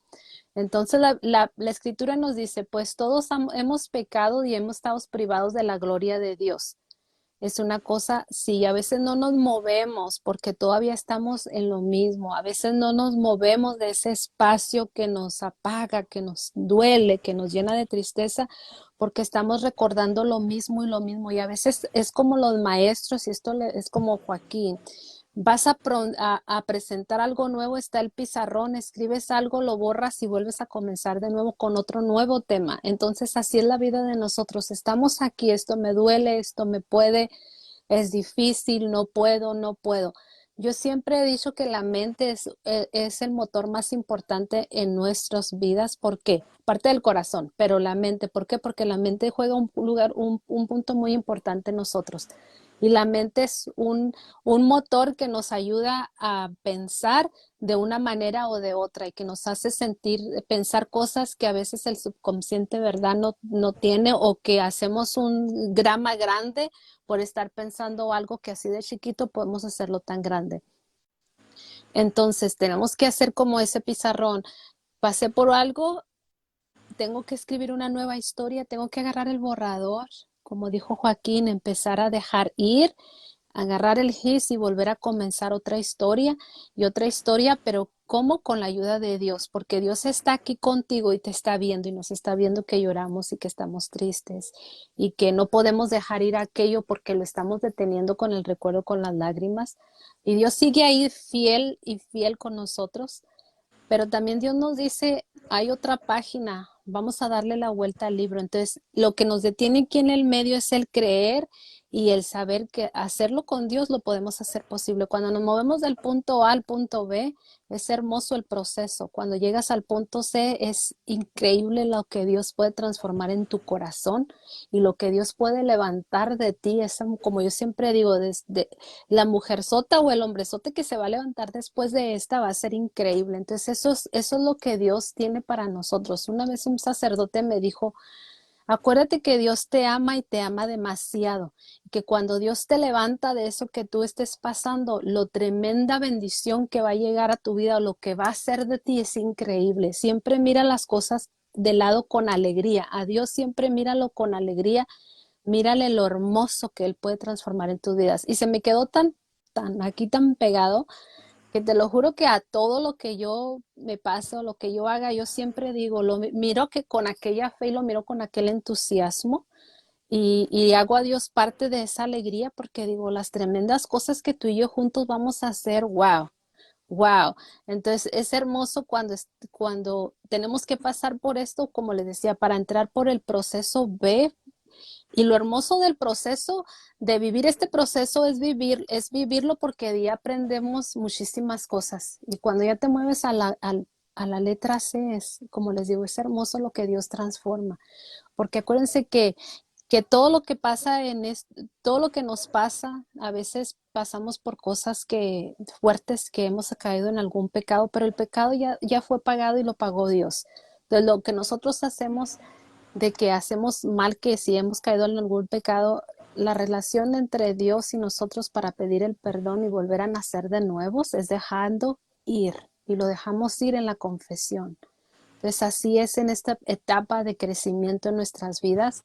Entonces la escritura nos dice, pues todos hemos pecado y hemos estado privados de la gloria de Dios. es una cosa, sí, a veces no nos movemos porque todavía estamos en lo mismo, a veces no nos movemos de ese espacio que nos apaga, que nos duele, que nos llena de tristeza, porque estamos recordando lo mismo, y a veces es como los maestros, y es como Joaquín. Vas a presentar algo nuevo, está el pizarrón, escribes algo, lo borras y vuelves a comenzar de nuevo con otro nuevo tema. Entonces así es la vida de nosotros. Estamos aquí, esto me duele, esto me puede, es difícil, no puedo, no puedo. Yo siempre he dicho que la mente es el motor más importante en nuestras vidas. ¿Por qué? Parte del corazón, pero la mente, ¿por qué? Porque la mente juega un punto muy importante en nosotros. Y la mente es un motor que nos ayuda a pensar de una manera o de otra y que nos hace sentir, pensar cosas que a veces el subconsciente, ¿verdad? No tiene, o que hacemos un drama grande por estar pensando algo que así de chiquito podemos hacerlo tan grande. Entonces tenemos que hacer como ese pizarrón. Pasé por algo, tengo que escribir una nueva historia, tengo que agarrar el borrador, como dijo Joaquín, empezar a dejar ir, agarrar el gis y volver a comenzar otra historia y otra historia, pero ¿cómo? Con la ayuda de Dios, porque Dios está aquí contigo y te está viendo y nos está viendo que lloramos y que estamos tristes y que no podemos dejar ir aquello porque lo estamos deteniendo con el recuerdo, con las lágrimas. Y Dios sigue ahí fiel y fiel con nosotros, pero también Dios nos dice, hay otra página, vamos a darle la vuelta al libro. Entonces, lo que nos detiene aquí en el medio es el creer y el saber que hacerlo con Dios lo podemos hacer posible. Cuando nos movemos del punto A al punto B, es hermoso el proceso. Cuando llegas al punto C, es increíble lo que Dios puede transformar en tu corazón y lo que Dios puede levantar de ti. Es como yo siempre digo, desde la mujerzota o el hombrezote que se va a levantar después de esta va a ser increíble. Entonces eso es lo que Dios tiene para nosotros. Una vez un sacerdote me dijo, acuérdate que Dios te ama y te ama demasiado, y que cuando Dios te levanta de eso que tú estés pasando, lo tremenda bendición que va a llegar a tu vida o lo que va a hacer de ti es increíble. Siempre mira las cosas de lado con alegría. A Dios siempre míralo con alegría. Mírale lo hermoso que Él puede transformar en tus vidas. Y se me quedó aquí tan pegado, que te lo juro que a todo lo que yo me paso, lo que yo haga, yo siempre digo, lo miro que con aquella fe y lo miro con aquel entusiasmo y hago a Dios parte de esa alegría porque digo, las tremendas cosas que tú y yo juntos vamos a hacer, wow. Wow, entonces es hermoso cuando tenemos que pasar por esto, como les decía, para entrar por el proceso B. Y lo hermoso del proceso, de vivir este proceso, es vivirlo porque de ahí aprendemos muchísimas cosas. Y cuando ya te mueves a la letra C, es, como les digo, es hermoso lo que Dios transforma. Porque acuérdense que todo lo que pasa todo lo que nos pasa, a veces pasamos por cosas fuertes, que hemos caído en algún pecado, pero el pecado ya fue pagado y lo pagó Dios. Entonces, lo que nosotros hacemos de que hacemos mal, que si hemos caído en algún pecado, la relación entre Dios y nosotros para pedir el perdón y volver a nacer de nuevos es dejando ir, y lo dejamos ir en la confesión. Entonces así es en esta etapa de crecimiento en nuestras vidas.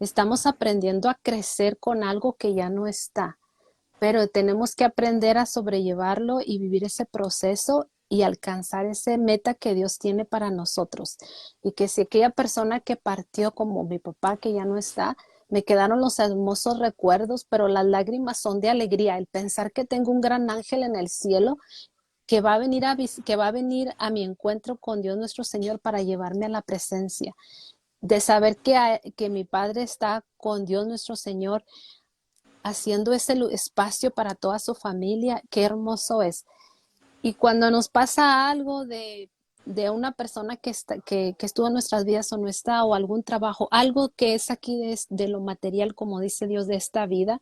Estamos aprendiendo a crecer con algo que ya no está, pero tenemos que aprender a sobrellevarlo y vivir ese proceso y alcanzar ese meta que Dios tiene para nosotros. Y que si aquella persona que partió, como mi papá que ya no está, me quedaron los hermosos recuerdos, pero las lágrimas son de alegría, el pensar que tengo un gran ángel en el cielo que va a venir a mi encuentro con Dios nuestro Señor para llevarme a la presencia, de saber que mi Padre está con Dios nuestro Señor haciendo ese espacio para toda su familia. Qué hermoso es. Y cuando nos pasa algo de una persona que estuvo en nuestras vidas o no está, o algún trabajo, algo que es aquí de lo material, como dice Dios, de esta vida,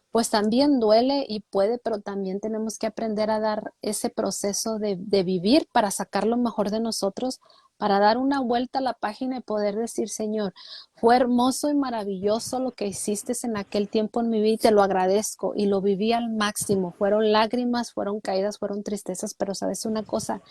pues también duele y puede, pero también tenemos que aprender a dar ese proceso de vivir para sacar lo mejor de nosotros, para dar una vuelta a la página y poder decir, Señor, fue hermoso y maravilloso lo que hiciste en aquel tiempo en mi vida y te lo agradezco y lo viví al máximo. Fueron lágrimas, fueron caídas, fueron tristezas, pero sabes una cosa,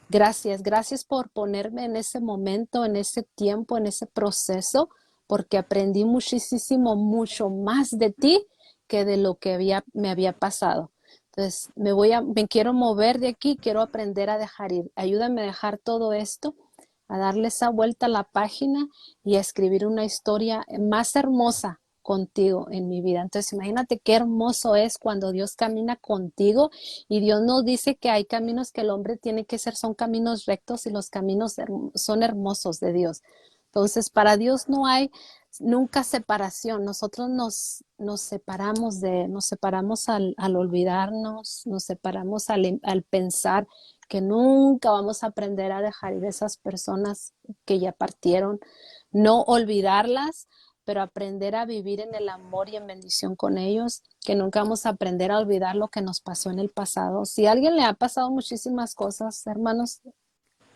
gracias por ponerme en ese momento, en ese tiempo, en ese proceso, porque aprendí muchísimo, mucho más de ti que de lo que me había pasado. Entonces, me quiero mover de aquí, quiero aprender a dejar ir. Ayúdame a dejar todo esto, a darle esa vuelta a la página y a escribir una historia más hermosa contigo en mi vida. Entonces, imagínate qué hermoso es cuando Dios camina contigo y Dios nos dice que hay caminos que el hombre tiene que ser, son caminos rectos y los caminos son hermosos de Dios. Entonces, para Dios no hay nunca separación. Nosotros nos separamos nos separamos al olvidarnos, nos separamos al pensar que nunca vamos a aprender a dejar ir a esas personas que ya partieron, no olvidarlas, pero aprender a vivir en el amor y en bendición con ellos, que nunca vamos a aprender a olvidar lo que nos pasó en el pasado. Si a alguien le ha pasado muchísimas cosas, hermanos,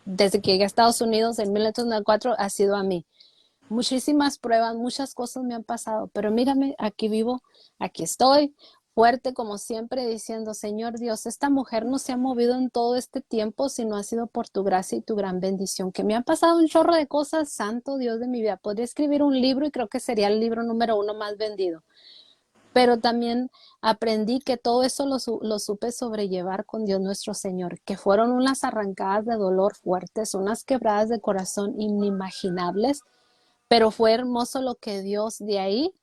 desde que llegué a Estados Unidos en 1994, ha sido a mí. Muchísimas pruebas, muchas cosas me han pasado, pero mírame, aquí vivo, aquí estoy, fuerte como siempre, diciendo, Señor Dios, esta mujer no se ha movido en todo este tiempo si no ha sido por tu gracia y tu gran bendición, que me han pasado un chorro de cosas, santo Dios de mi vida. Podría escribir un libro y creo que sería el libro número 1 más vendido. Pero también aprendí que todo eso lo supe sobrellevar con Dios nuestro Señor, que fueron unas arrancadas de dolor fuertes, unas quebradas de corazón inimaginables, pero fue hermoso lo que Dios de ahí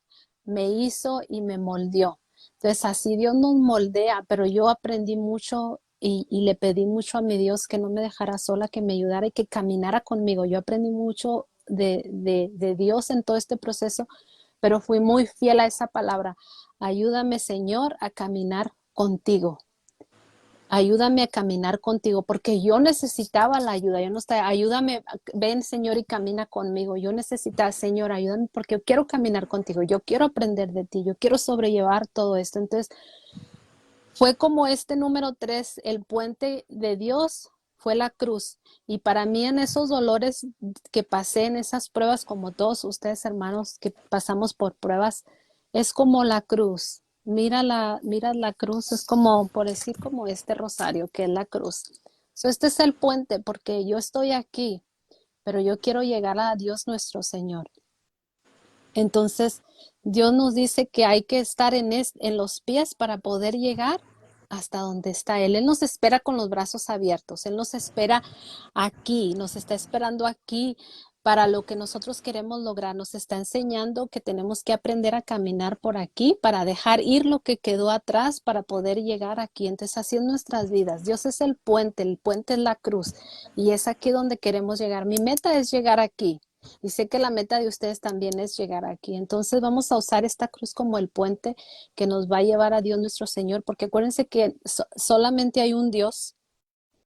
me hizo y me moldeó. Entonces así Dios nos moldea, pero yo aprendí mucho y le pedí mucho a mi Dios que no me dejara sola, que me ayudara y que caminara conmigo. Yo aprendí mucho de Dios en todo este proceso, pero fui muy fiel a esa palabra. Ayúdame, Señor, a caminar contigo. Ayúdame a caminar contigo, porque yo necesitaba la ayuda. Yo no estaba, ayúdame, ven, Señor, y camina conmigo. Yo necesitaba, Señor, ayúdame, porque yo quiero caminar contigo. Yo quiero aprender de ti. Yo quiero sobrellevar todo esto. Entonces, fue como este número 3, el puente de Dios fue la cruz. Y para mí en esos dolores que pasé, en esas pruebas, como todos ustedes, hermanos, que pasamos por pruebas, es como la cruz. Mira la cruz, es como, por decir, como este rosario, que es la cruz. So, este es el puente, porque yo estoy aquí, pero yo quiero llegar a Dios nuestro Señor. Entonces, Dios nos dice que hay que estar en los pies para poder llegar hasta donde está Él. Él nos espera con los brazos abiertos. Él nos espera aquí, nos está esperando aquí para lo que nosotros queremos lograr. Nos está enseñando que tenemos que aprender a caminar por aquí para dejar ir lo que quedó atrás para poder llegar aquí. Entonces, así es nuestras vidas. Dios es el puente es la cruz y es aquí donde queremos llegar. Mi meta es llegar aquí. Y sé que la meta de ustedes también es llegar aquí. Entonces vamos a usar esta cruz como el puente que nos va a llevar a Dios nuestro Señor, porque acuérdense que solamente hay un Dios,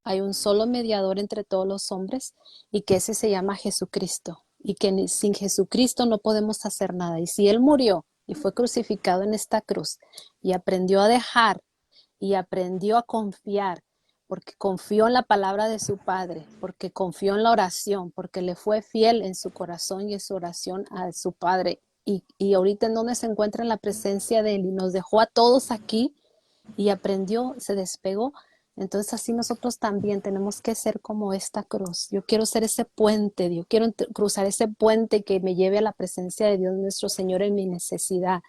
hay un solo mediador entre todos los hombres y que ese se llama Jesucristo. Y que sin Jesucristo no podemos hacer nada. Y si Él murió y fue crucificado en esta cruz y aprendió a dejar y aprendió a confiar, porque confió en la palabra de su Padre, porque confió en la oración, porque le fue fiel en su corazón y en su oración a su Padre. Y ahorita en donde se encuentra en la presencia de Él y nos dejó a todos aquí y aprendió, se despegó. Entonces así nosotros también tenemos que ser como esta cruz. Yo quiero ser ese puente, yo quiero cruzar ese puente que me lleve a la presencia de Dios nuestro Señor en mi necesidad.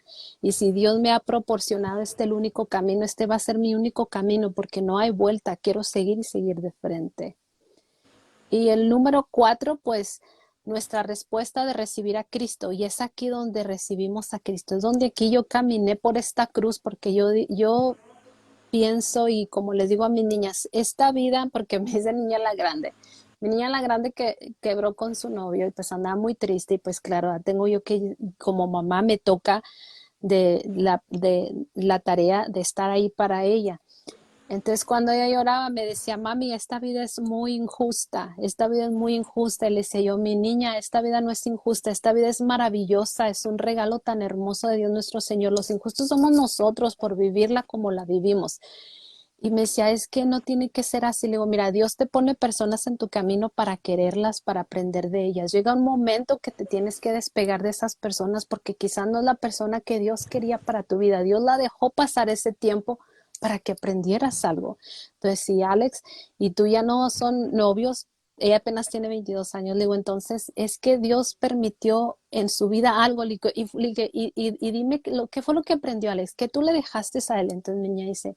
Y si Dios me ha proporcionado el único camino, este va a ser mi único camino porque no hay vuelta. Quiero seguir y seguir de frente. Y el número 4, pues nuestra respuesta de recibir a Cristo. Y es aquí donde recibimos a Cristo. Es donde aquí yo caminé por esta cruz porque yo pienso y como les digo a mis niñas, esta vida, porque me dice niña la grande, mi niña la grande que quebró con su novio y pues andaba muy triste y pues claro, tengo yo que como mamá me toca de la tarea de estar ahí para ella. Entonces cuando ella lloraba me decía, mami, esta vida es muy injusta, esta vida es muy injusta. Y le decía yo, mi niña, esta vida no es injusta, esta vida es maravillosa, es un regalo tan hermoso de Dios nuestro Señor. Los injustos somos nosotros por vivirla como la vivimos. Y me decía, es que no tiene que ser así. Le digo, mira, Dios te pone personas en tu camino para quererlas, para aprender de ellas. Llega un momento que te tienes que despegar de esas personas porque quizás no es la persona que Dios quería para tu vida. Dios la dejó pasar ese tiempo para que aprendieras algo. Entonces, si Alex y tú ya no son novios, ella apenas tiene 22 años. Le digo, entonces, es que Dios permitió en su vida algo. Le digo, y dime qué fue lo que aprendió Alex, que tú le dejaste a él. Entonces mi niña dice,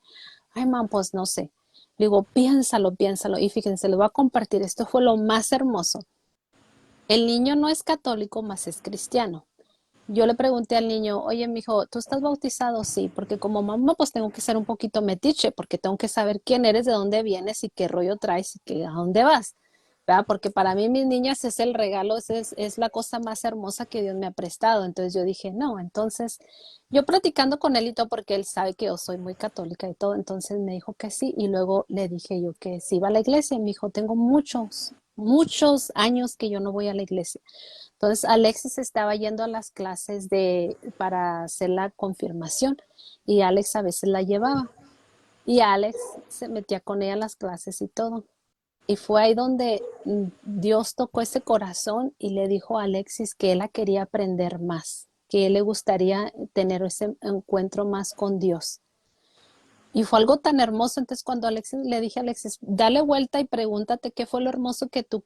ay, mam, pues no sé. Le digo, piénsalo, piénsalo. Y fíjense, le voy a compartir, esto fue lo más hermoso. El niño no es católico, más es cristiano. Yo le pregunté al niño, oye, mijo, ¿tú estás bautizado? Sí, porque como mamá, pues tengo que ser un poquito metiche, porque tengo que saber quién eres, de dónde vienes y qué rollo traes y a dónde vas, ¿verdad? Porque para mí, mis niñas, es el regalo, es la cosa más hermosa que Dios me ha prestado. Entonces yo dije, no, entonces yo platicando con él y todo, porque él sabe que yo soy muy católica y todo, entonces me dijo que sí, y luego le dije yo que sí iba a la iglesia, y me dijo, tengo muchos años que yo no voy a la iglesia. Entonces Alexis estaba yendo a las clases para hacer la confirmación y Alex a veces la llevaba y Alex se metía con ella a las clases y todo. Y fue ahí donde Dios tocó ese corazón y le dijo a Alexis que él la quería aprender más, que él le gustaría tener ese encuentro más con Dios. Y fue algo tan hermoso. Entonces cuando Alexis le dije a Alexis, dale vuelta y pregúntate qué fue lo hermoso que tú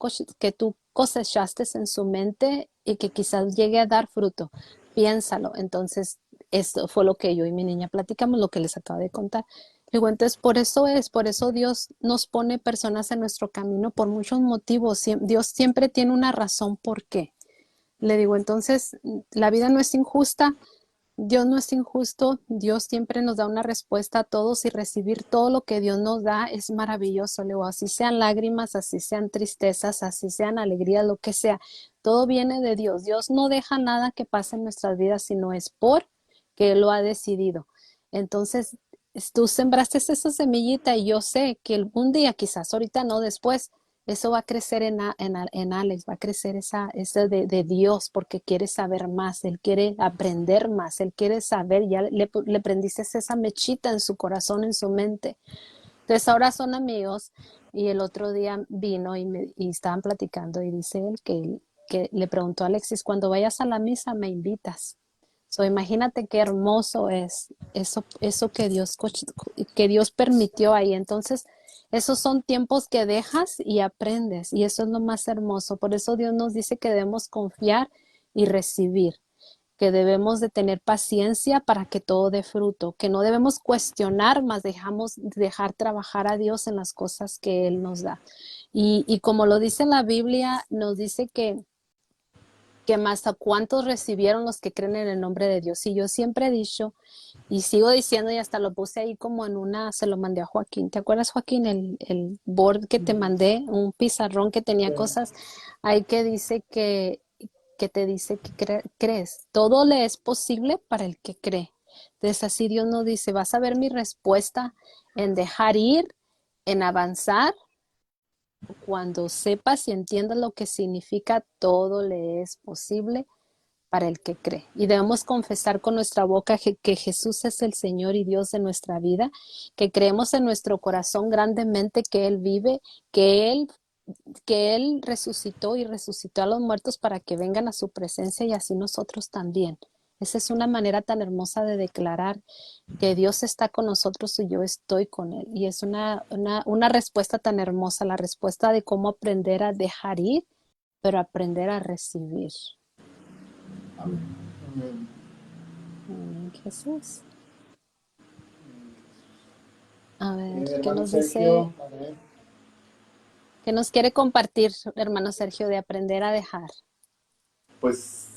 cosechaste en su mente y que quizás llegue a dar fruto. Piénsalo. Entonces, esto fue lo que yo y mi niña platicamos, lo que les acabo de contar. Digo, entonces por eso Dios nos pone personas en nuestro camino por muchos motivos. Dios siempre tiene una razón por qué. Le digo, entonces, la vida no es injusta, Dios no es injusto, Dios siempre nos da una respuesta a todos y recibir todo lo que Dios nos da es maravilloso. Luego, así sean lágrimas, así sean tristezas, así sean alegrías, lo que sea, todo viene de Dios. Dios no deja nada que pase en nuestras vidas si no es por que Él lo ha decidido. Entonces, tú sembraste esa semillita y yo sé que algún día, quizás ahorita no, después, eso va a crecer en Alex, va a crecer esa de Dios porque quiere saber más, él quiere aprender más, él quiere saber, ya le prendiste esa mechita en su corazón, en su mente. Entonces ahora son amigos y el otro día vino y estaban platicando y dice él que le preguntó a Alexis, cuando vayas a la misa me invitas. So, imagínate qué hermoso es eso que Dios permitió ahí. Entonces, esos son tiempos que dejas y aprendes, y eso es lo más hermoso. Por eso Dios nos dice que debemos confiar y recibir, que debemos de tener paciencia para que todo dé fruto, que no debemos cuestionar, más dejar trabajar a Dios en las cosas que Él nos da. Y como lo dice la Biblia, nos dice que más a cuántos recibieron los que creen en el nombre de Dios. Y yo siempre he dicho, y sigo diciendo, y hasta lo puse ahí como se lo mandé a Joaquín. ¿Te acuerdas, Joaquín, el board que te mandé, un pizarrón que tenía cosas ahí que te dice que crees? Todo le es posible para el que cree. Entonces así Dios nos dice, vas a ver mi respuesta en dejar ir, en avanzar. Cuando sepas y entiendas lo que significa, todo le es posible para el que cree. Y debemos confesar con nuestra boca que Jesús es el Señor y Dios de nuestra vida, que creemos en nuestro corazón grandemente que Él vive, que Él, que Él resucitó y resucitó a los muertos para que vengan a su presencia y así nosotros también. Esa es una manera tan hermosa de declarar que Dios está con nosotros y yo estoy con Él. Y es una respuesta tan hermosa, la respuesta de cómo aprender a dejar ir, pero aprender a recibir. Amén. Jesús. A ver, ¿qué Hermano nos dice? Sergio, a ver. ¿Qué nos quiere compartir, hermano Sergio, de aprender a dejar? Pues,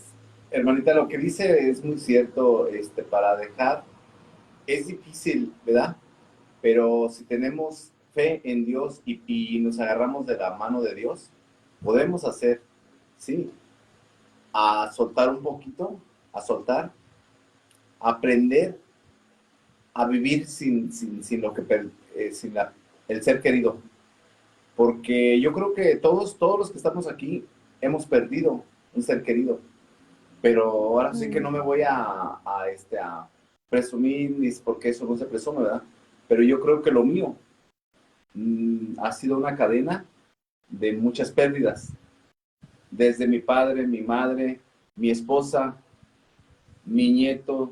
hermanita, lo que dice es muy cierto, para dejar es difícil, ¿verdad? Pero si tenemos fe en Dios y nos agarramos de la mano de Dios, podemos hacer, sí, a soltar un poquito, a soltar, aprender a vivir sin lo que el ser querido. Porque yo creo que todos los que estamos aquí hemos perdido un ser querido. Pero ahora sí que no me voy a presumir, ni porque eso no se presume, ¿verdad? Pero yo creo que lo mío ha sido una cadena de muchas pérdidas. Desde mi padre, mi madre, mi esposa, mi nieto,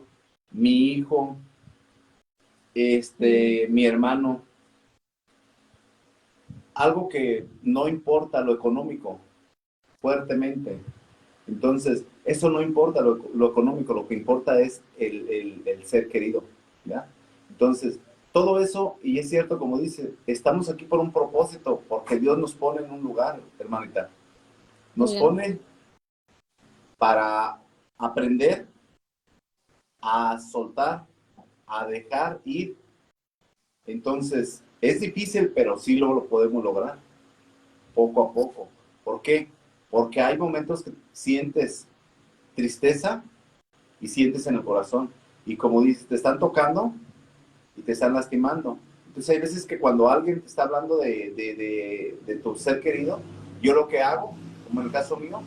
mi hijo, mi hermano. algo que no importa lo económico, fuertemente. Entonces, eso no importa lo económico, lo que importa es el ser querido, ¿ya? Entonces, todo eso, y es cierto, como dice, estamos aquí por un propósito, porque Dios nos pone en un lugar, hermanita. Nos Ya. pone para aprender a soltar, a dejar ir. Entonces, es difícil, pero sí lo podemos lograr, poco a poco. ¿Por qué? Porque hay momentos que sientes tristeza y sientes en el corazón. Y como dices, te están tocando y te están lastimando. Entonces hay veces que cuando alguien te está hablando de tu ser querido, yo lo que hago, como en el caso mío,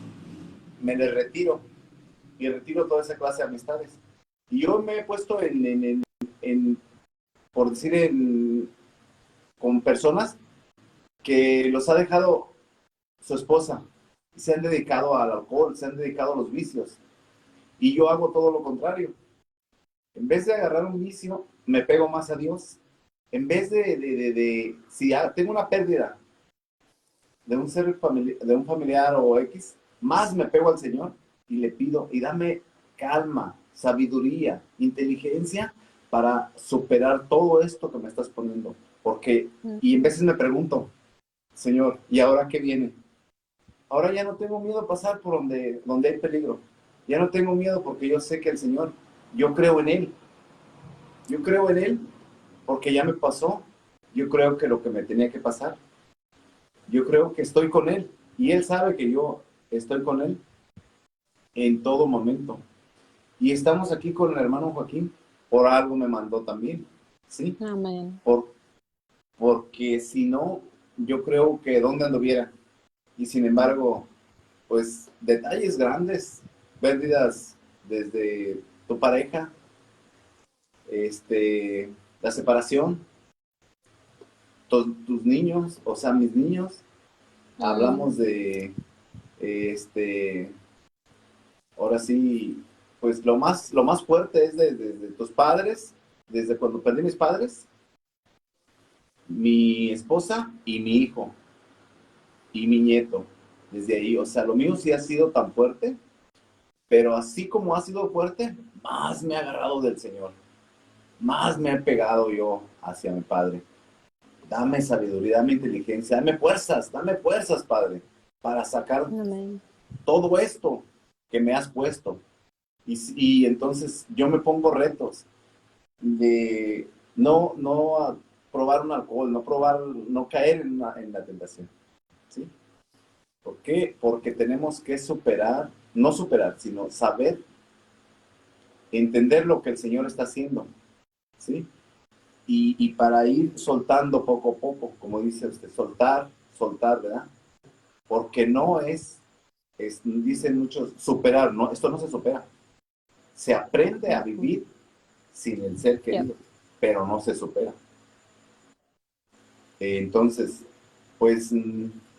me le retiro y retiro toda esa clase de amistades. Y yo me he puesto por decir, con personas que los ha dejado su esposa y se han dedicado al alcohol, se han dedicado a los vicios. Y yo hago todo lo contrario. En vez de agarrar un vicio, me pego más a Dios. En vez si tengo una pérdida de un de un familiar o X, más me pego al Señor y le pido, y dame calma, sabiduría, inteligencia para superar todo esto que me estás poniendo. Porque, y en veces me pregunto, Señor, ¿y ahora qué viene? Ahora ya no tengo miedo a pasar por donde hay peligro. Ya no tengo miedo porque yo sé que el Señor, yo creo en Él. Yo creo en Él porque ya me pasó. Yo creo que lo que me tenía que pasar. Yo creo que estoy con Él. Y Él sabe que yo estoy con Él en todo momento. Y estamos aquí con el hermano Joaquín. Por algo me mandó también. ¿Sí? Amén. Porque si no, yo creo que dónde anduviera. Y sin embargo, pues detalles grandes, pérdidas desde tu pareja, la separación, tus niños, o sea, mis niños, Mm, hablamos de, este, ahora sí, pues lo más fuerte es de tus padres, desde cuando perdí mis padres, mi esposa y mi hijo y mi nieto, desde ahí, o sea, lo mío sí ha sido tan fuerte, pero así como ha sido fuerte, más me ha agarrado del Señor, más me he pegado yo hacia mi Padre. Dame sabiduría, dame inteligencia, dame fuerzas, Padre, para sacar amén. todo esto que me has puesto. Y entonces yo me pongo retos de no probar un alcohol, no caer en la tentación. ¿Sí? ¿Por qué? Porque tenemos que superar, no superar, sino saber, entender lo que el Señor está haciendo. ¿Sí? Y para ir soltando poco a poco, como dice usted, soltar, ¿verdad? Porque no dicen muchos, superar, no, esto no se supera. Se aprende a Ujú. vivir sin el ser Yep. querido, pero no se supera. Entonces, pues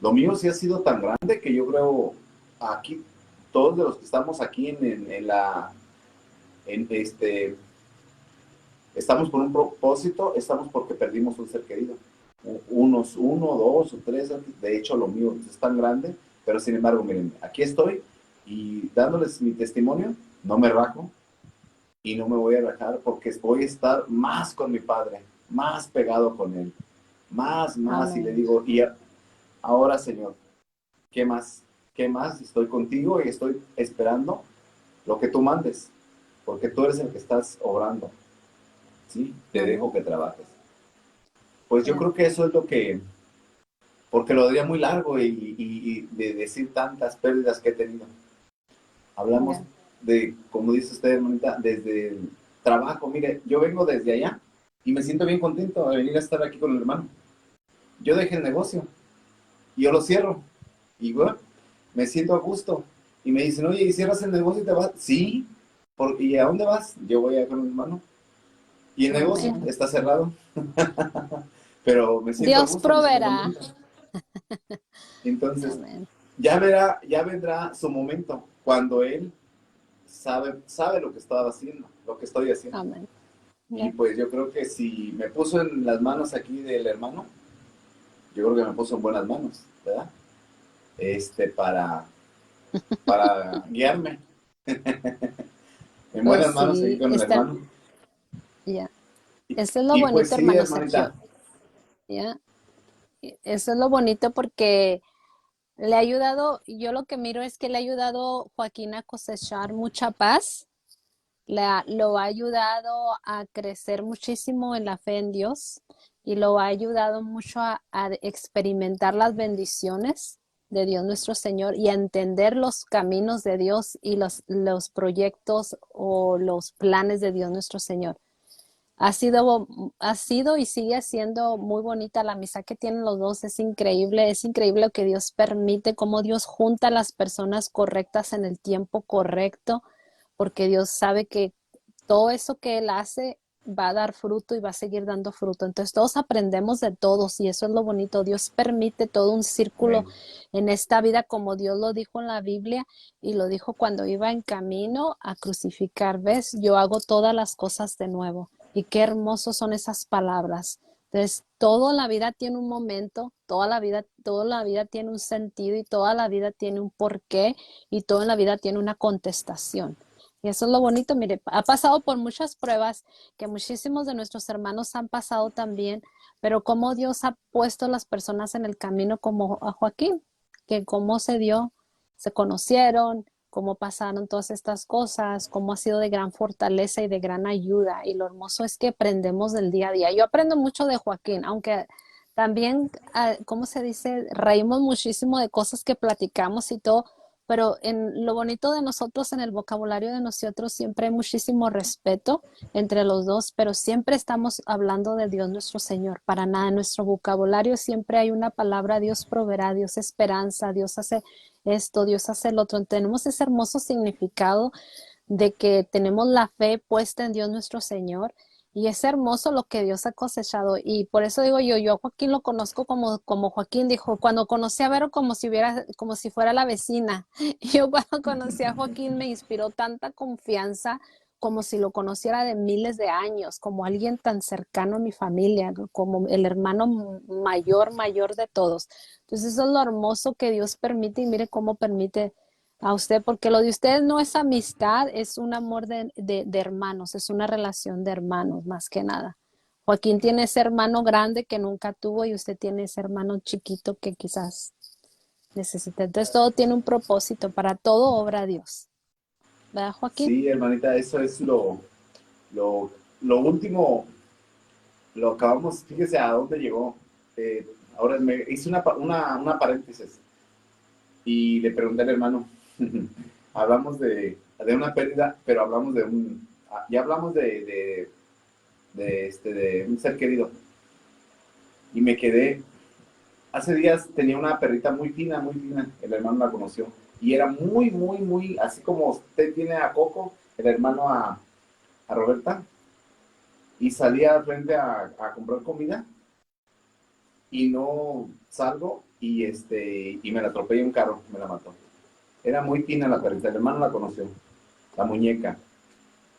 lo mío sí ha sido tan grande que yo creo aquí, todos de los que estamos aquí en estamos por un propósito, estamos porque perdimos un ser querido. Uno, dos o tres, de hecho lo mío es tan grande, pero sin embargo, miren, aquí estoy y dándoles mi testimonio, no me rajo y no me voy a rajar porque voy a estar más con mi Padre, más pegado con Él, más, y le Amén. digo, y ahora Señor, ¿qué más? ¿Qué más? Estoy contigo y estoy esperando lo que tú mandes, porque tú eres el que estás obrando, ¿sí? Te dejo Amén. que trabajes. Pues yo Yep. creo que eso es lo que, porque lo daría muy largo y de decir tantas pérdidas que he tenido. Hablamos Yep. de, como dice usted, hermanita, desde el trabajo. Mire, yo vengo desde allá y me siento bien contento de venir a estar aquí con el hermano. Yo dejé el negocio y yo lo cierro. Y bueno, me siento a gusto. Y me dicen, oye, ¿y cierras el negocio y te vas? Sí. ¿Y a dónde vas? Yo voy a con el hermano. Y el negocio Amén. está cerrado. Pero me siento a Dios gusto, me siento proveerá. contento. Entonces, Amén. ya vendrá su momento cuando él sabe lo que estaba haciendo, lo que estoy haciendo. Amén. Y Yep. pues yo creo que si me puso en las manos aquí del hermano, yo creo que me puso en buenas manos, ¿verdad? Para guiarme. En Pues buenas manos seguí sí, con el hermano. ya. Y, Eso es lo y pues bonito, sí, hermano Sergio, hermanita. ya. Eso es lo bonito porque le ha ayudado, yo lo que miro es que le ha ayudado Joaquín a cosechar mucha paz, lo ha ayudado a crecer muchísimo en la fe en Dios y lo ha ayudado mucho a experimentar las bendiciones de Dios nuestro Señor y a entender los caminos de Dios y los proyectos o los planes de Dios nuestro Señor. Ha sido y sigue siendo muy bonita la amistad que tienen los dos. Es increíble lo que Dios permite, cómo Dios junta a las personas correctas en el tiempo correcto, porque Dios sabe que todo eso que Él hace va a dar fruto y va a seguir dando fruto. Entonces todos aprendemos de todos y eso es lo bonito. Dios permite todo un círculo Amén. en esta vida como Dios lo dijo en la Biblia y lo dijo cuando iba en camino a crucificar. ¿Ves? Yo hago todas las cosas de nuevo. Y qué hermosos son esas palabras. Entonces, toda la vida tiene un momento, toda la vida tiene un sentido y toda la vida tiene un porqué y toda la vida tiene una contestación. Y eso es lo bonito, mire, ha pasado por muchas pruebas que muchísimos de nuestros hermanos han pasado también, pero cómo Dios ha puesto las personas en el camino como a Joaquín, que cómo se dio, se conocieron, cómo pasaron todas estas cosas, cómo ha sido de gran fortaleza y de gran ayuda. Y lo hermoso es que aprendemos del día a día. Yo aprendo mucho de Joaquín, aunque también, ¿cómo se dice? Reímos muchísimo de cosas que platicamos y todo, pero en lo bonito de nosotros, en el vocabulario de nosotros, siempre hay muchísimo respeto entre los dos, pero siempre estamos hablando de Dios nuestro Señor. Para nada, en nuestro vocabulario siempre hay una palabra: Dios proveerá, Dios esperanza, Dios hace esto, Dios hace el otro. Tenemos ese hermoso significado de que tenemos la fe puesta en Dios nuestro Señor y es hermoso lo que Dios ha cosechado. Y por eso digo yo a Joaquín lo conozco como Joaquín dijo, cuando conocí a Vero como si fuera la vecina. Y yo cuando conocí a Joaquín me inspiró tanta confianza como si lo conociera de miles de años, como alguien tan cercano a mi familia, como el hermano mayor de todos. Entonces eso es lo hermoso que Dios permite y mire cómo permite a usted, porque lo de ustedes no es amistad, es un amor de hermanos, es una relación de hermanos más que nada. Joaquín tiene ese hermano grande que nunca tuvo y usted tiene ese hermano chiquito que quizás necesita. Entonces todo tiene un propósito, para todo obra Dios. ¿Verdad, Joaquín? Sí, hermanita, eso es lo, lo último, lo acabamos, fíjese a dónde llegó. Ahora me hice una paréntesis y le pregunté al hermano, hablamos de una pérdida, pero hablamos ya hablamos de un ser querido. Y me quedé, hace días tenía una perrita muy fina, el hermano la conoció. Y era muy, así como usted tiene a Coco, el hermano a Roberta, y salía al frente a comprar comida y no salgo y me la atropellé un carro, me la mató. Era muy fina la perrita, el hermano la conoció, la muñeca,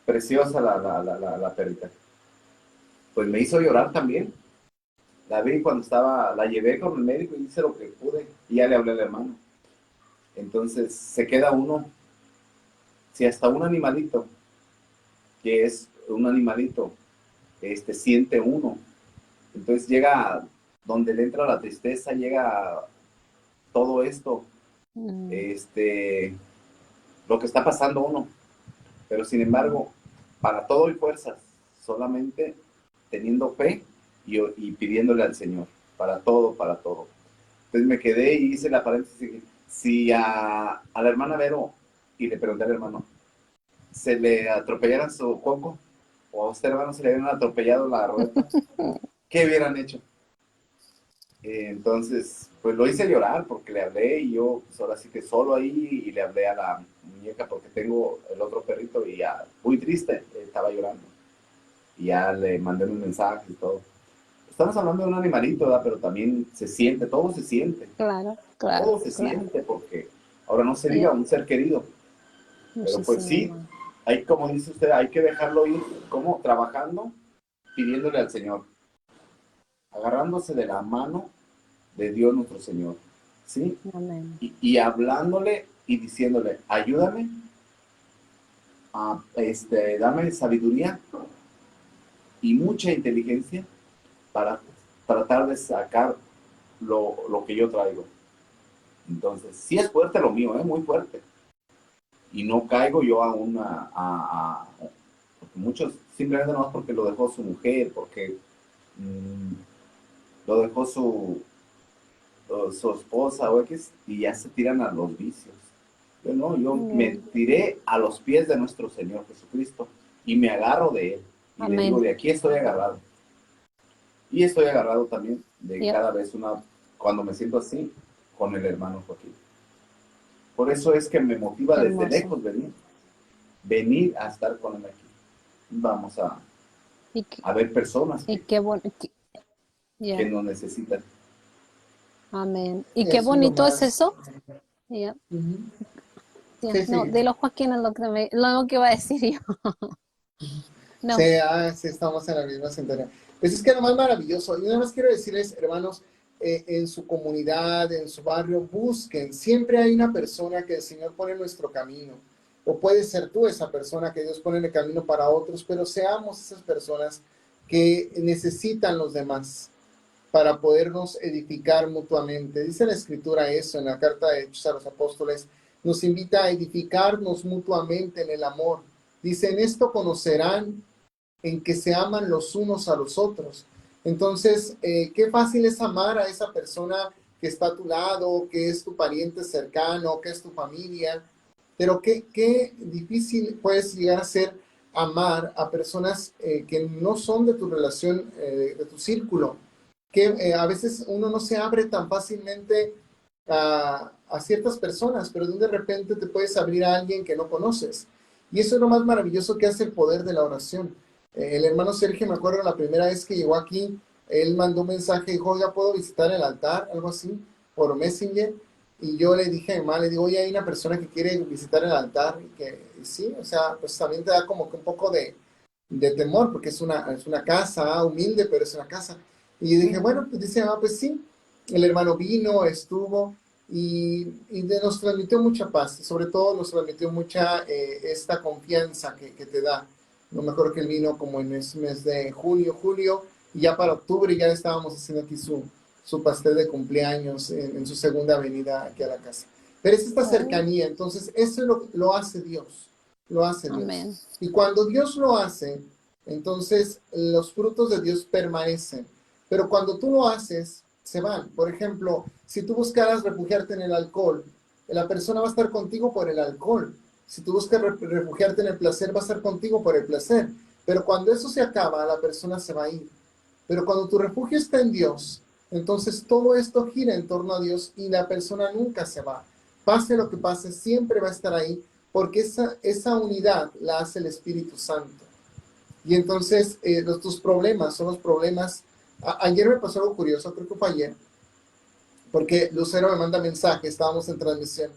preciosa la perrita. Pues me hizo llorar también. La vi cuando la llevé con el médico y hice lo que pude y ya le hablé al hermano. Entonces se queda uno, si hasta un animalito, que es un animalito, siente uno, entonces llega donde le entra la tristeza, llega todo esto, Mm, lo que está pasando uno, pero sin embargo, para todo hay fuerzas, solamente teniendo fe y pidiéndole al Señor, para todo, para todo. Entonces me quedé y hice la paréntesis, si a la hermana Vero, y le pregunté al hermano, se le atropellaran su coco, o a usted hermano se le hubieran atropellado la rueda, ¿qué hubieran hecho? Entonces, pues lo hice llorar porque le hablé y yo, pues ahora sí que solo ahí y le hablé a la muñeca porque tengo el otro perrito y ya, muy triste, estaba llorando. Y ya le mandé un mensaje y todo. Estamos hablando de un animalito, ¿verdad? Pero también se siente, claro, claro, todo se claro. siente porque ahora no se diga Yeah, un ser querido, pero pues muchísimo, sí, hermano. hay como dice usted, hay que dejarlo ir, como trabajando, pidiéndole al Señor, agarrándose de la mano de Dios nuestro Señor, ¿sí? Amén. Y hablándole y diciéndole, ayúdame, dame sabiduría y mucha inteligencia para tratar de sacar lo que yo traigo. Entonces, sí es fuerte lo mío, muy fuerte. Y no caigo yo porque muchos simplemente no es porque lo dejó su mujer, porque lo dejó su esposa o X, y ya se tiran a los vicios. Yo no, yo me tiré a los pies de nuestro Señor Jesucristo y me agarro de Él. Y le digo, Amén. de aquí estoy agarrado. Y estoy agarrado también de cada vez cuando me siento así, con el hermano Joaquín. Por eso es que me motiva Qué desde hermoso. lejos venir a estar con él aquí. Vamos a ver personas Y qué bueno. que nos necesitan. Amén. Y qué Eso es lo bonito es más. eso. Ya. Ujú. Ya. Sí, No, sí. de los Joaquín es lo que iba a decir yo. Sí, No. sí, estamos en la misma sintonía. Pues es que lo más maravilloso, y nada más quiero decirles, hermanos, en su comunidad, en su barrio, busquen, siempre hay una persona que el Señor pone en nuestro camino, o puede ser tú esa persona que Dios pone en el camino para otros, pero seamos esas personas que necesitan los demás para podernos edificar mutuamente. Dice la Escritura eso en la carta de Hechos a los Apóstoles, nos invita a edificarnos mutuamente en el amor. Dice, en esto conocerán en que se aman los unos a los otros. Entonces, qué fácil es amar a esa persona que está a tu lado, que es tu pariente cercano, que es tu familia, pero qué difícil puedes llegar a ser amar a personas que no son de tu relación, de tu círculo, que a veces uno no se abre tan fácilmente a ciertas personas, pero de repente te puedes abrir a alguien que no conoces. Y eso es lo más maravilloso que hace el poder de la oración. El hermano Sergio, me acuerdo la primera vez que llegó aquí, él mandó un mensaje y dijo, oiga, ¿puedo visitar el altar? Algo así, por Messenger. Y yo le dije a mi mamá, le digo, oye, hay una persona que quiere visitar el altar. Y sí, o sea, pues también te da como que un poco de temor, porque es una casa humilde, pero es una casa. Y yo dije, bueno, pues dice, pues sí. El hermano vino, estuvo y nos transmitió mucha paz. Sobre todo nos transmitió mucha esta confianza que te da. No me acuerdo que él vino como en ese mes de julio, y ya para octubre ya estábamos haciendo aquí su pastel de cumpleaños en su segunda venida aquí a la casa. Pero es esta cercanía, entonces eso lo hace Dios, lo hace Dios. Amén. Y cuando Dios lo hace, entonces los frutos de Dios permanecen. Pero cuando tú lo haces, se van. Por ejemplo, si tú buscaras refugiarte en el alcohol, la persona va a estar contigo por el alcohol. Si tú buscas refugiarte en el placer, va a estar contigo por el placer. Pero cuando eso se acaba, la persona se va a ir. Pero cuando tu refugio está en Dios, entonces todo esto gira en torno a Dios y la persona nunca se va. Pase lo que pase, siempre va a estar ahí, porque esa unidad la hace el Espíritu Santo. Y entonces tus problemas son los problemas. Ayer me pasó algo curioso, creo que fue ayer, porque Lucero me manda mensaje, estábamos en transmisión,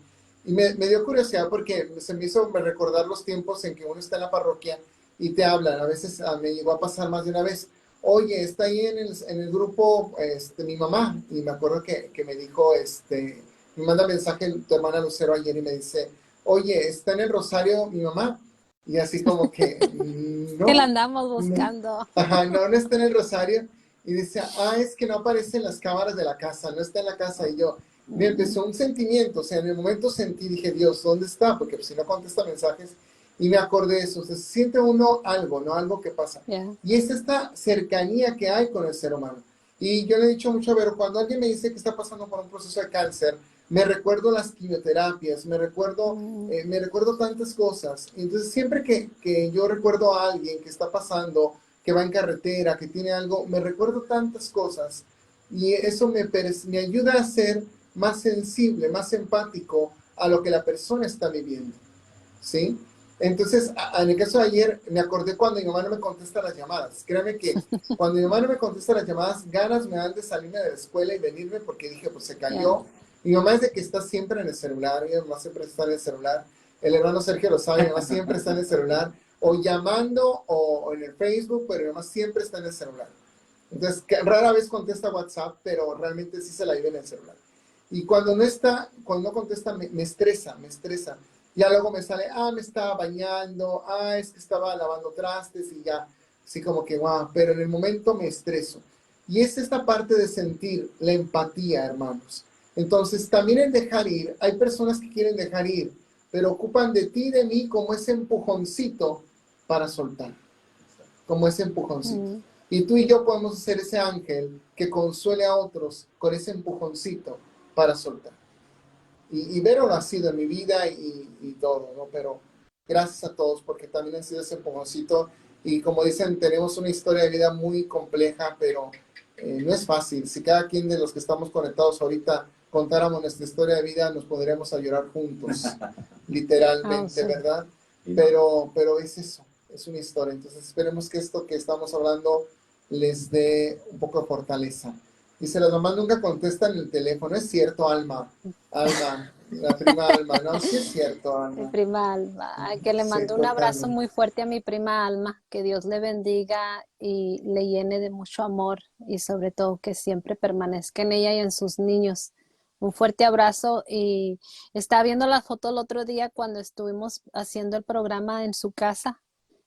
y me dio curiosidad porque se me hizo recordar los tiempos en que uno está en la parroquia y te hablan. A veces me llegó a pasar más de una vez, oye, está ahí en el grupo mi mamá, y me acuerdo que me dijo, me manda mensaje tu hermana Lucero ayer y me dice, oye, está en el rosario mi mamá, y así como que, Que la no, andamos no, buscando. ajá, no, no está en el rosario. Y decía, es que no aparece en las cámaras de la casa, no está en la casa. Y yo, me empezó un sentimiento, o sea, en el momento sentí, dije, Dios, ¿dónde está? Porque si no contesta mensajes, y me acordé de eso. O sea, siente uno algo, ¿no? Algo que pasa. Yeah. Y es esta cercanía que hay con el ser humano. Y yo le he dicho mucho a Vero, cuando alguien me dice que está pasando por un proceso de cáncer, me recuerdo las quimioterapias, me recuerdo tantas cosas. Entonces, siempre que yo recuerdo a alguien que está pasando, que va en carretera, que tiene algo, me recuerdo tantas cosas y eso me ayuda a ser más sensible, más empático a lo que la persona está viviendo, ¿sí? Entonces, en el caso de ayer, me acordé cuando mi mamá no me contesta las llamadas. Créame que cuando mi mamá no me contesta las llamadas, ganas me dan de salirme de la escuela y venirme porque dije, pues se cayó. Yeah. Mi mamá es de que está siempre en el celular, mi mamá siempre está en el celular. El hermano Sergio lo sabe, mi mamá siempre está en el celular, o llamando o en el Facebook, pero mi mamá siempre está en el celular. Entonces, rara vez contesta WhatsApp, pero realmente sí se la vive en el celular. Y cuando no está, cuando no contesta, me estresa, me estresa. Ya luego me sale, me estaba bañando, es que estaba lavando trastes y ya, así como que, wow, pero en el momento me estreso. Y es esta parte de sentir la empatía, hermanos. Entonces, también el dejar ir, hay personas que quieren dejar ir, pero ocupan de ti y de mí como ese empujoncito para soltar, como ese empujoncito. Mm. Y tú y yo podemos ser ese ángel que consuele a otros con ese empujoncito para soltar. Y Vero lo ha sido en mi vida y todo, ¿no? Pero gracias a todos porque también han sido ese empujoncito. Y como dicen, tenemos una historia de vida muy compleja, pero no es fácil. Si cada quien de los que estamos conectados ahorita contáramos nuestra historia de vida, nos podríamos a llorar juntos, Oh, literalmente, sí. ¿verdad? Pero es eso, es una historia. Entonces esperemos que esto que estamos hablando les dé un poco de fortaleza. Dice, las mamás nunca contestan el teléfono. Es cierto, Alma. Alma, la prima Alma. No, sí es cierto, Mi Alma. prima Alma, ay, que le Sí, mando un abrazo totalmente. muy fuerte a mi prima Alma, que Dios le bendiga y le llene de mucho amor y sobre todo que siempre permanezca en ella y en sus niños. Un fuerte abrazo y estaba viendo la foto el otro día cuando estuvimos haciendo el programa en su casa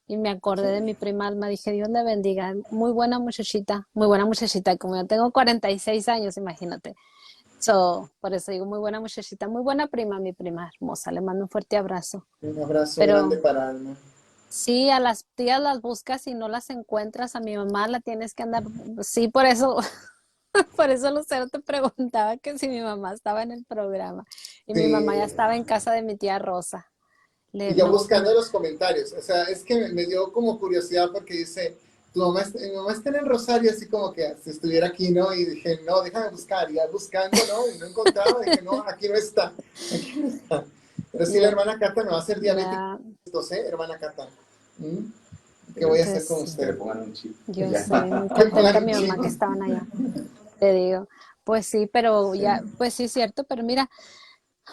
y me acordé de Sí. mi prima Alma, dije Dios le bendiga, muy buena muchachita, como yo tengo 46 años, imagínate. So, por eso digo, muy buena muchachita, muy buena prima, mi prima hermosa. Le mando un fuerte abrazo. Un abrazo grande Pero para Alma. sí, a las tías las buscas y no las encuentras. A mi mamá la tienes que andar. Sí, por eso, por eso Lucero te preguntaba que si mi mamá estaba en el programa. Y mi mamá ya Sí. estaba en casa de mi tía Rosa. Y yo No, buscando los comentarios. O sea, es que me dio como curiosidad porque dice, mi mamá está en el Rosario, así como que si estuviera aquí, ¿no? Y dije, no, déjame buscar. Y ya buscando, ¿no? Y no encontraba. Dije, no, aquí no está. Aquí no está. Pero sí, la yo, hermana Cata me va a hacer diabética, ya, hermana Cata. ¿Mm? ¿Qué voy a hacer pues con sí, Que le usted? pongan un chip. yo Ya. sé, muy Me contenta pongan un mi chip. mamá que estaban allá. Te digo, pues sí, pero Sí. ya, pues sí es cierto, pero mira.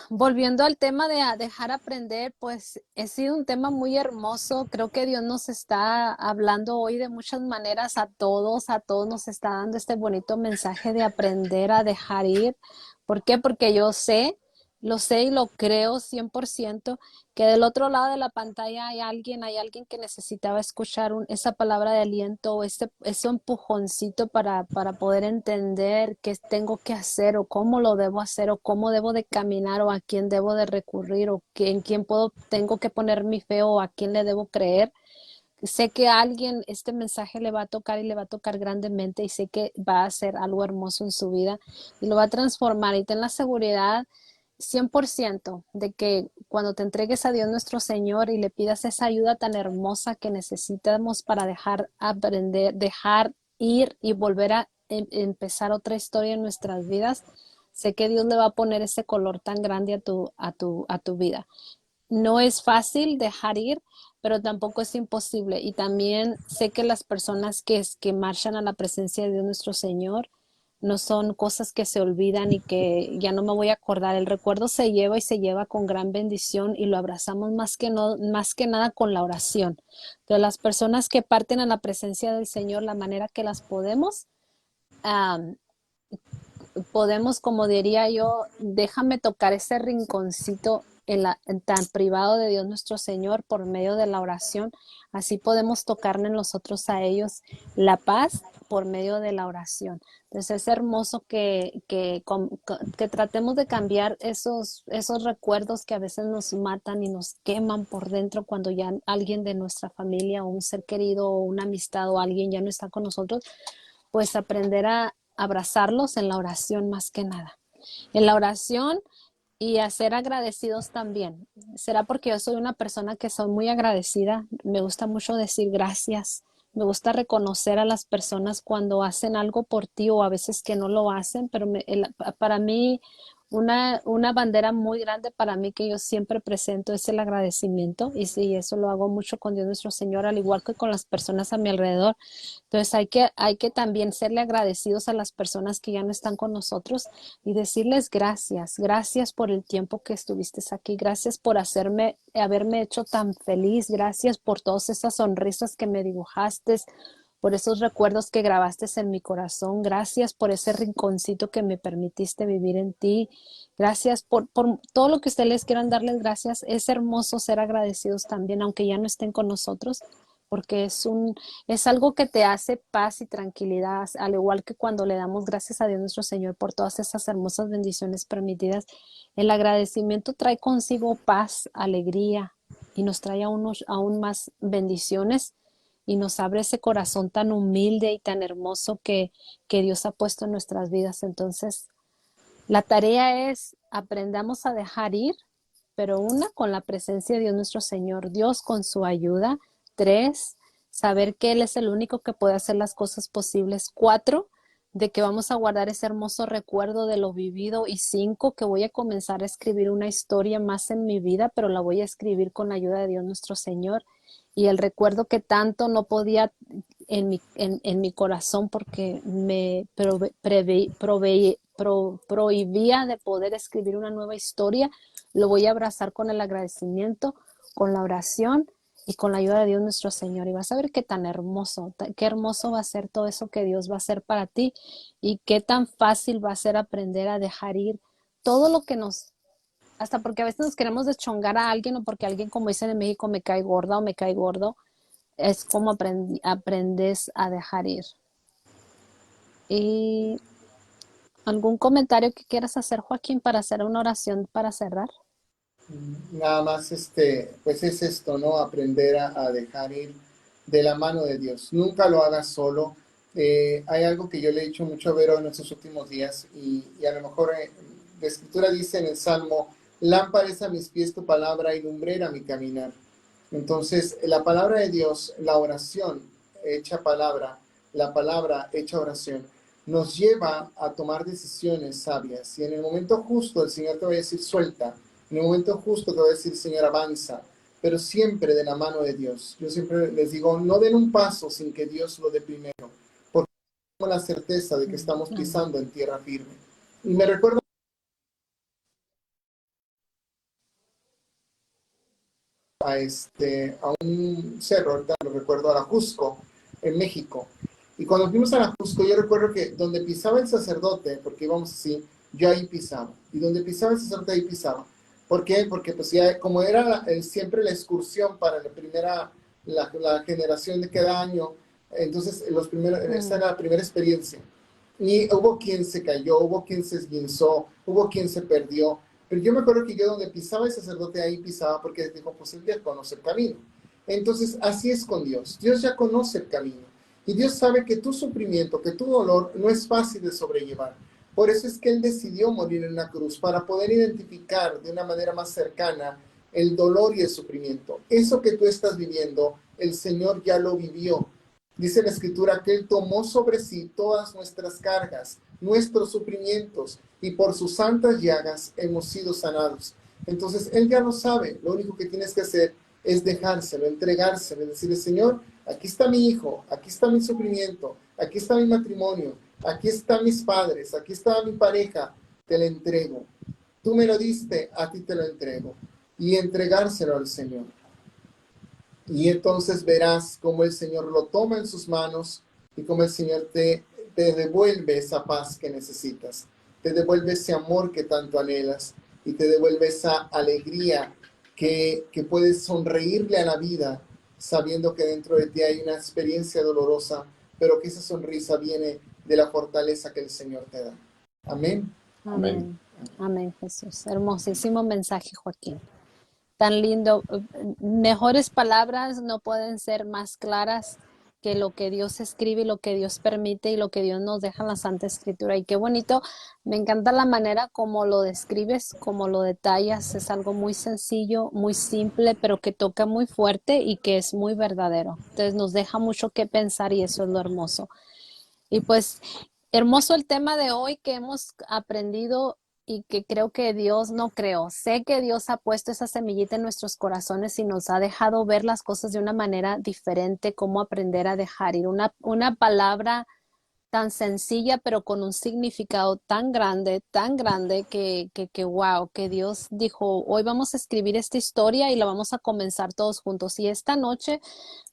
Volviendo al tema de dejar aprender, pues ha sido un tema muy hermoso. Creo que Dios nos está hablando hoy de muchas maneras a todos nos está dando este bonito mensaje de aprender a dejar ir. ¿Por qué? Porque yo sé, lo sé y lo creo 100% que del otro lado de la pantalla hay alguien que necesitaba escuchar esa palabra de aliento o ese empujoncito para poder entender qué tengo que hacer o cómo lo debo hacer o cómo debo de caminar o a quién debo de recurrir o en quién tengo que poner mi fe o a quién le debo creer. Sé que a alguien este mensaje le va a tocar y le va a tocar grandemente y sé que va a hacer algo hermoso en su vida y lo va a transformar y ten la seguridad 100% de que cuando te entregues a Dios nuestro Señor y le pidas esa ayuda tan hermosa que necesitamos para dejar aprender, dejar ir y volver a empezar otra historia en nuestras vidas, sé que Dios le va a poner ese color tan grande a tu vida. No es fácil dejar ir, pero tampoco es imposible. Y también sé que las personas que marchan a la presencia de Dios nuestro Señor no son cosas que se olvidan y que ya no me voy a acordar. El recuerdo se lleva y se lleva con gran bendición y lo abrazamos más que, no, más que nada con la oración. De las personas que parten a la presencia del Señor, la manera que las um, podemos, como diría yo, déjame tocar ese rinconcito en tan privado de Dios nuestro Señor por medio de la oración. Así podemos tocarle nosotros a ellos la paz por medio de la oración. Entonces es hermoso que tratemos de cambiar esos recuerdos que a veces nos matan y nos queman por dentro cuando ya alguien de nuestra familia o un ser querido o una amistad o alguien ya no está con nosotros, pues aprender a abrazarlos en la oración más que nada. En la oración y a ser agradecidos también. Será porque yo soy una persona que soy muy agradecida. Me gusta mucho decir gracias. Me gusta reconocer a las personas cuando hacen algo por ti o a veces que no lo hacen, pero para mí una bandera muy grande para mí que yo siempre presento es el agradecimiento y sí, eso lo hago mucho con Dios nuestro Señor, al igual que con las personas a mi alrededor. Entonces hay que también serle agradecidos a las personas que ya no están con nosotros y decirles gracias, gracias por el tiempo que estuviste aquí, gracias por haberme hecho tan feliz, gracias por todas esas sonrisas que me dibujaste, por esos recuerdos que grabaste en mi corazón. Gracias por ese rinconcito que me permitiste vivir en ti. Gracias por todo lo que ustedes les quieran darles gracias. Es hermoso ser agradecidos también, aunque ya no estén con nosotros, porque es algo que te hace paz y tranquilidad, al igual que cuando le damos gracias a Dios nuestro Señor por todas esas hermosas bendiciones permitidas. El agradecimiento trae consigo paz, alegría y nos trae aún más bendiciones y nos abre ese corazón tan humilde y tan hermoso que Dios ha puesto en nuestras vidas. Entonces, la tarea es aprendamos a dejar ir, pero una, con la presencia de Dios nuestro Señor, Dios con su ayuda. Tres, saber que Él es el único que puede hacer las cosas posibles. Cuatro, de que vamos a guardar ese hermoso recuerdo de lo vivido. Y cinco, que voy a comenzar a escribir una historia más en mi vida, pero la voy a escribir con la ayuda de Dios nuestro Señor. Y el recuerdo que tanto no podía en mi corazón porque me prohibía de poder escribir una nueva historia, lo voy a abrazar con el agradecimiento, con la oración y con la ayuda de Dios nuestro Señor. Y vas a ver qué tan hermoso, qué hermoso va a ser todo eso que Dios va a hacer para ti y qué tan fácil va a ser aprender a dejar ir todo lo que hasta porque a veces nos queremos deschongar a alguien o porque alguien, como dicen en México, me cae gorda o me cae gordo, es como aprendes a dejar ir. ¿Y algún comentario que quieras hacer, Joaquín, para hacer una oración para cerrar? Nada más, pues es esto, ¿no? Aprender a dejar ir de la mano de Dios. Nunca lo hagas solo. Hay algo que yo le he dicho mucho a Vero en estos últimos días y a lo mejor la escritura dice en el Salmo, lámpara es a mis pies tu palabra y lumbrera mi caminar. Entonces, la palabra de Dios, la oración hecha palabra, la palabra hecha oración, nos lleva a tomar decisiones sabias. Y en el momento justo el Señor te va a decir suelta, en el momento justo te va a decir Señor avanza, pero siempre de la mano de Dios. Yo siempre les digo, no den un paso sin que Dios lo dé primero, porque tenemos la certeza de que estamos Amén. pisando en tierra firme. Y me recuerdo a un cerro, ahorita lo recuerdo, a la Jusco, en México. Y cuando fuimos a la Jusco, yo recuerdo que donde pisaba el sacerdote, porque íbamos así, yo ahí pisaba. Y donde pisaba el sacerdote, ahí pisaba. ¿Por qué? Porque pues ya, como era siempre la excursión para la generación de cada año, entonces esa Mm. era la primera experiencia. Y hubo quien se cayó, hubo quien se esguinzó, hubo quien se perdió. Pero yo me acuerdo que yo donde pisaba el sacerdote, ahí pisaba porque dijo, pues él ya conoce el camino. Entonces, así es con Dios. Dios ya conoce el camino. Y Dios sabe que tu sufrimiento, que tu dolor no es fácil de sobrellevar. Por eso es que Él decidió morir en la cruz, para poder identificar de una manera más cercana el dolor y el sufrimiento. Eso que tú estás viviendo, el Señor ya lo vivió. Dice la Escritura que Él tomó sobre sí todas nuestras cargas, nuestros sufrimientos, y por sus santas llagas hemos sido sanados. Entonces, Él ya lo sabe. Lo único que tienes que hacer es dejárselo, entregárselo, decirle, Señor, aquí está mi hijo, aquí está mi sufrimiento, aquí está mi matrimonio, aquí están mis padres, aquí está mi pareja, te lo entrego. Tú me lo diste, a ti te lo entrego. Y entregárselo al Señor. Y entonces verás cómo el Señor lo toma en sus manos y cómo el Señor te devuelve esa paz que necesitas, te devuelve ese amor que tanto anhelas y te devuelve esa alegría que puedes sonreírle a la vida sabiendo que dentro de ti hay una experiencia dolorosa, pero que esa sonrisa viene de la fortaleza que el Señor te da. Amén. Amén. Amén. Amén, Jesús. Hermosísimo mensaje, Joaquín. Tan lindo. Mejores palabras no pueden ser más claras que lo que Dios escribe y lo que Dios permite y lo que Dios nos deja en la Santa Escritura. Y qué bonito, me encanta la manera como lo describes, como lo detallas. Es algo muy sencillo, muy simple, pero que toca muy fuerte y que es muy verdadero. Entonces nos deja mucho que pensar y eso es lo hermoso. Y pues hermoso el tema de hoy que hemos aprendido y que creo que Dios no creó. Sé que Dios ha puesto esa semillita en nuestros corazones y nos ha dejado ver las cosas de una manera diferente, cómo aprender a dejar ir. Una palabra tan sencilla, pero con un significado tan grande que wow, que Dios dijo, hoy vamos a escribir esta historia y la vamos a comenzar todos juntos. Y esta noche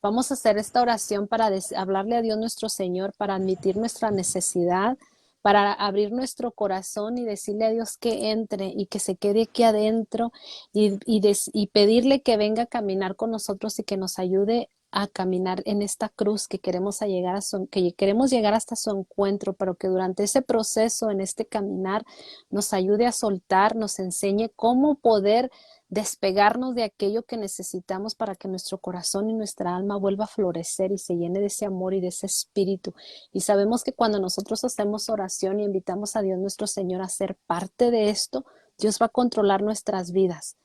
vamos a hacer esta oración para hablarle a Dios nuestro Señor, para admitir nuestra necesidad, para abrir nuestro corazón y decirle a Dios que entre y que se quede aquí adentro y pedirle que venga a caminar con nosotros y que nos ayude a caminar en esta cruz que que queremos llegar hasta su encuentro, pero que durante ese proceso, en este caminar, nos ayude a soltar, nos enseñe cómo poder despegarnos de aquello que necesitamos para que nuestro corazón y nuestra alma vuelva a florecer y se llene de ese amor y de ese espíritu. Y sabemos que cuando nosotros hacemos oración y invitamos a Dios nuestro Señor a ser parte de esto, Dios va a controlar nuestras vidas.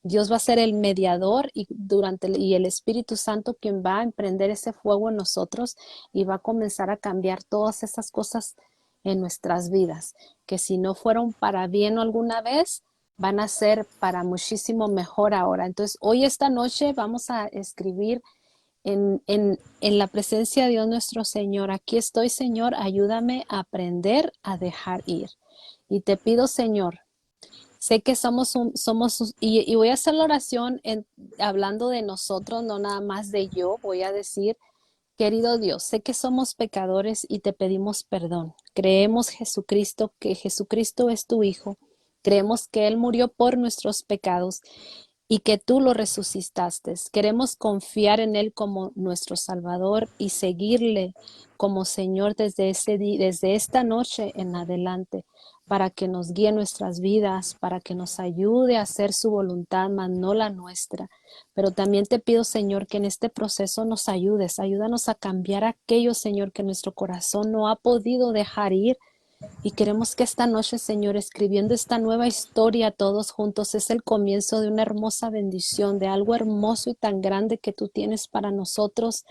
Dios va a ser el mediador y el Espíritu Santo quien va a emprender ese fuego en nosotros y va a comenzar a cambiar todas esas cosas en nuestras vidas, que si no fueron para bien alguna vez, van a ser para muchísimo mejor ahora. Entonces, hoy esta noche vamos a escribir en la presencia de Dios nuestro Señor. Aquí estoy, Señor, ayúdame a aprender a dejar ir. Y te pido, Señor, sé que y voy a hacer la oración hablando de nosotros, no nada más de yo. Voy a decir, querido Dios, sé que somos pecadores y te pedimos perdón. Creemos que Jesucristo es tu Hijo. Creemos que Él murió por nuestros pecados y que tú lo resucitaste. Queremos confiar en Él como nuestro Salvador y seguirle como Señor desde esta noche en adelante, para que nos guíe nuestras vidas, para que nos ayude a hacer su voluntad, mas no la nuestra. Pero también te pido, Señor, que en este proceso nos ayúdanos a cambiar aquello, Señor, que nuestro corazón no ha podido dejar ir. Y queremos que esta noche, Señor, escribiendo esta nueva historia todos juntos, es el comienzo de una hermosa bendición, de algo hermoso y tan grande que tú tienes para nosotros.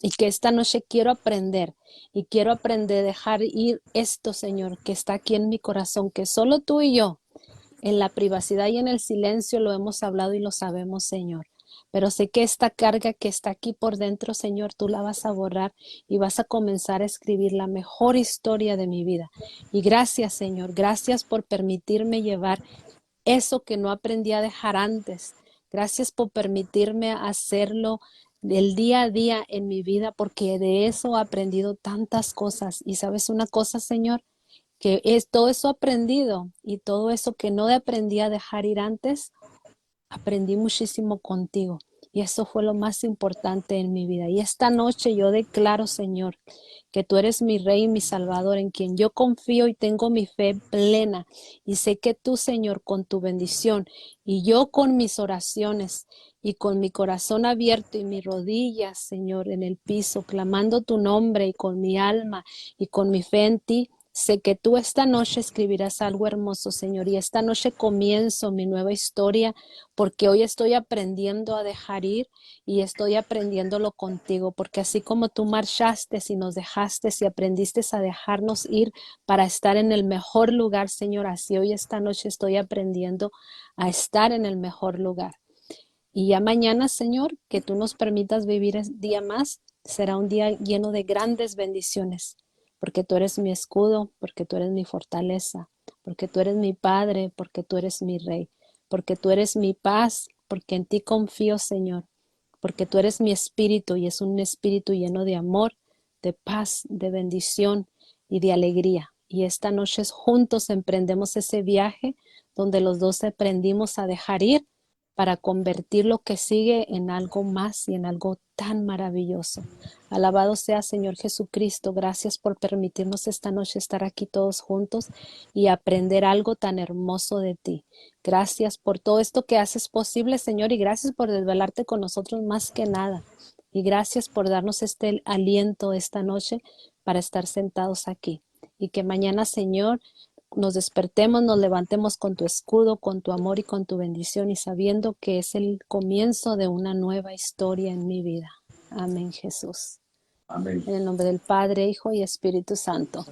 Y que esta noche quiero aprender a dejar ir esto, Señor, que está aquí en mi corazón, que solo tú y yo, en la privacidad y en el silencio, lo hemos hablado y lo sabemos, Señor. Pero sé que esta carga que está aquí por dentro, Señor, tú la vas a borrar y vas a comenzar a escribir la mejor historia de mi vida. Y gracias, Señor, gracias por permitirme llevar eso que no aprendí a dejar antes. Gracias por permitirme hacerlo del día a día en mi vida, porque de eso he aprendido tantas cosas. Y sabes una cosa, Señor, que es todo eso aprendido y todo eso que no aprendí a dejar ir antes, aprendí muchísimo contigo. Y eso fue lo más importante en mi vida. Y esta noche yo declaro, Señor, que tú eres mi Rey y mi Salvador, en quien yo confío y tengo mi fe plena. Y sé que tú, Señor, con tu bendición y yo con mis oraciones y con mi corazón abierto y mis rodillas, Señor, en el piso, clamando tu nombre y con mi alma y con mi fe en ti, sé que tú esta noche escribirás algo hermoso, Señor, y esta noche comienzo mi nueva historia, porque hoy estoy aprendiendo a dejar ir y estoy aprendiéndolo contigo, porque así como tú marchaste y nos dejaste y aprendiste a dejarnos ir para estar en el mejor lugar, Señor, así hoy esta noche estoy aprendiendo a estar en el mejor lugar. Y ya mañana, Señor, que tú nos permitas vivir el día más, será un día lleno de grandes bendiciones, porque tú eres mi escudo, porque tú eres mi fortaleza, porque tú eres mi Padre, porque tú eres mi Rey, porque tú eres mi paz, porque en ti confío, Señor, porque tú eres mi espíritu y es un espíritu lleno de amor, de paz, de bendición y de alegría. Y esta noche juntos emprendemos ese viaje donde los dos aprendimos a dejar ir para convertir lo que sigue en algo más y en algo tan maravilloso. Alabado sea, Señor Jesucristo. Gracias por permitirnos esta noche estar aquí todos juntos y aprender algo tan hermoso de ti. Gracias por todo esto que haces posible, Señor, y gracias por desvelarte con nosotros más que nada. Y gracias por darnos este aliento esta noche para estar sentados aquí. Y que mañana, Señor, nos despertemos, nos levantemos con tu escudo, con tu amor y con tu bendición, y sabiendo que es el comienzo de una nueva historia en mi vida. Amén, Jesús. Amén. En el nombre del Padre, Hijo y Espíritu Santo.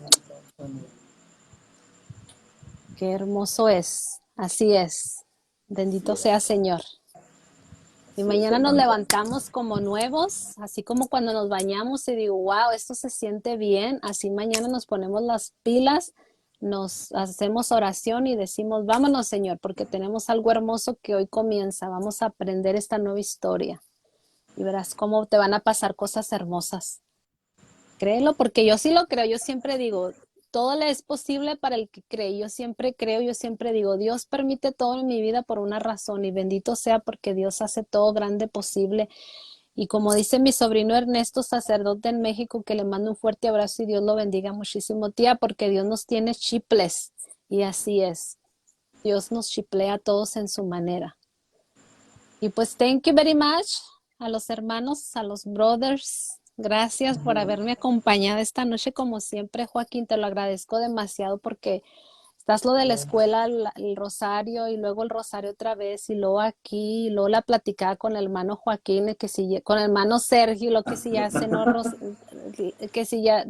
Qué hermoso es. Así es. Bendito sea, Señor. Y es, mañana nos hermanita. levantamos como nuevos, así como cuando nos bañamos y digo, wow, esto se siente bien. Así mañana nos ponemos las pilas, nos hacemos oración y decimos, vámonos, Señor, porque tenemos algo hermoso que hoy comienza. Vamos a aprender esta nueva historia y verás cómo te van a pasar cosas hermosas. Créelo, porque yo sí lo creo. Yo siempre digo, todo le es posible para el que cree. Yo siempre creo, yo siempre digo, Dios permite todo en mi vida por una razón y bendito sea porque Dios hace todo grande posible. Y como dice mi sobrino Ernesto, sacerdote en México, que le mando un fuerte abrazo y Dios lo bendiga muchísimo, tía, porque Dios nos tiene chiples. Y así es. Dios nos chiplea a todos en su manera. Y pues, thank you very much a los hermanos, a los brothers. Gracias por haberme acompañado esta noche, como siempre, Joaquín. Te lo agradezco demasiado porque estás lo de la escuela, el rosario, y luego el rosario otra vez, y luego aquí, y luego la platicada con el hermano Joaquín, que si, con el hermano Sergio, lo que si ya cenó, que si ya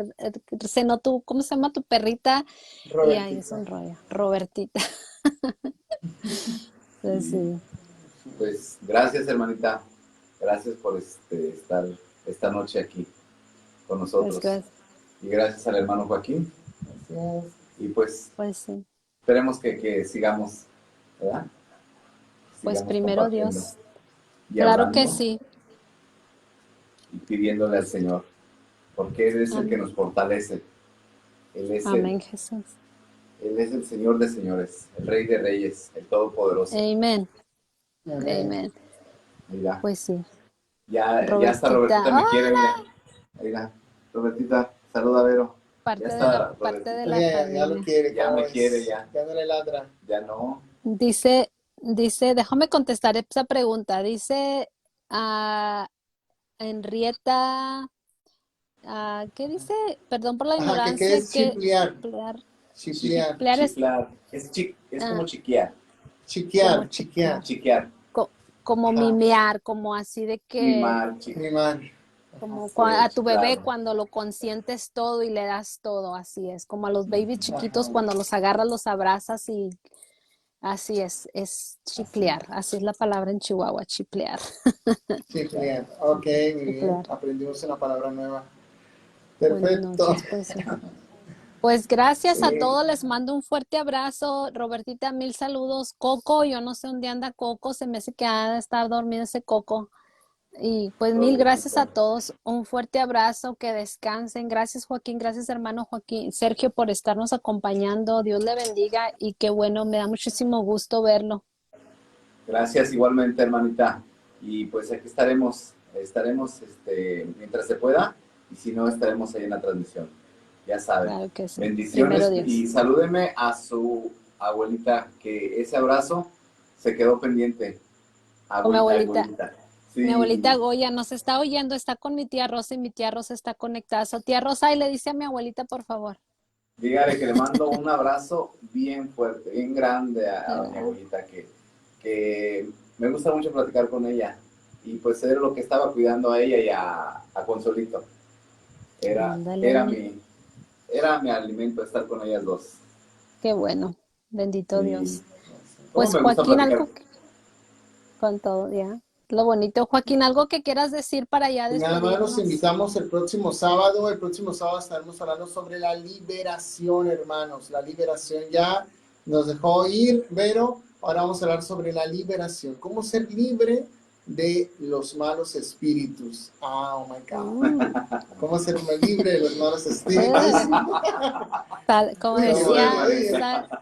cenó tu, ¿cómo se llama tu perrita? Y ahí es Robertita. un rollo, Robertita. Pues sí, Pues gracias, hermanita. Gracias por estar esta noche aquí con pues nosotros. gracias, Y gracias al hermano Joaquín. Gracias. Y pues pues sí. esperemos que sigamos, ¿verdad? Pues Sigamos primero compartiendo Dios. y Claro que hablando sí. y pidiéndole al Señor, porque Él es el que Amén. nos fortalece. Él es Amén, Jesús. Él es el Señor de señores, el Rey de reyes, el Todopoderoso. Amén. Amén. Amén. Mira, Pues sí. ya hasta Robertita Robertita, me quiere, hola. mira. Mira, Robertita, saluda a Vero. Ya está, Parte de Robertita. la Ya lo familia. quiere, Ya ¿cómo me quiere, es? ya. Ya no le ladra. Ya no. Déjame contestar esa pregunta. Dice ah, Henrietta, ¿qué dice? Perdón por la Ajá, ¿que qué ignorancia, es que chiplear? chiplear, Chiplear. chiplear es Chiflar. Es como ah, chiquear. como Chiquear, chiquear. chiplear, Chiquear. co- como Ajá. mimear, como así de que Mimar, Mimar. Ajá. como a tu chiflar. bebé cuando lo consientes todo y le das todo, así es. Como a los babies chiquitos Ajá. cuando los agarras, los abrazas y así es Así. chiplear. Así es la palabra en Chihuahua, chiplear. Chiplear. Ok, muy bien. Chiplear. Aprendimos una palabra nueva. Buenas Perfecto. noches, pues sí. Pues gracias a Sí. todos, les mando un fuerte abrazo. Robertita, mil saludos. Coco, yo no sé dónde anda Coco, se me hace que ha de estar dormido ese Coco. Y pues mil gracias a Robertita. todos, un fuerte abrazo, que descansen. Gracias Joaquín, gracias hermano Joaquín, Sergio por estarnos acompañando. Dios le bendiga y qué bueno, me da muchísimo gusto verlo. Gracias igualmente, hermanita. Y pues aquí estaremos mientras se pueda, y si no, estaremos ahí en la transmisión. Ya saben. Claro que sí. Primero Bendiciones Dios. y salúdeme a su abuelita, que ese abrazo se quedó pendiente. Con Abuelita. mi abuelita Sí, Goya nos está oyendo, está con mi tía Rosa y mi tía Rosa está conectada. So, tía Rosa, y le dice a mi abuelita, por favor. dígale que le mando un abrazo bien fuerte, bien grande a doña Ah, abuelita, que me gusta mucho platicar con ella. Y pues era lo que estaba cuidando a ella y a Consolito. Era, era, ándale, mi, era mi alimento estar con ellas dos. qué bueno, bendito Y Dios. cómo Pues me gusta Joaquín, platicar. algo con todo, ya. Lo bonito, Joaquín, algo que quieras decir para ya Pues nada más los despedirnos. invitamos el próximo sábado. El próximo sábado estaremos hablando sobre la liberación, hermanos. La liberación ya nos dejó ir, pero ahora vamos a hablar sobre la liberación. Cómo ser libre de los malos espíritus. Ah, oh my God. Mm. Cómo ser libre de los malos espíritus. Como Uy, qué No, decía, hermanita.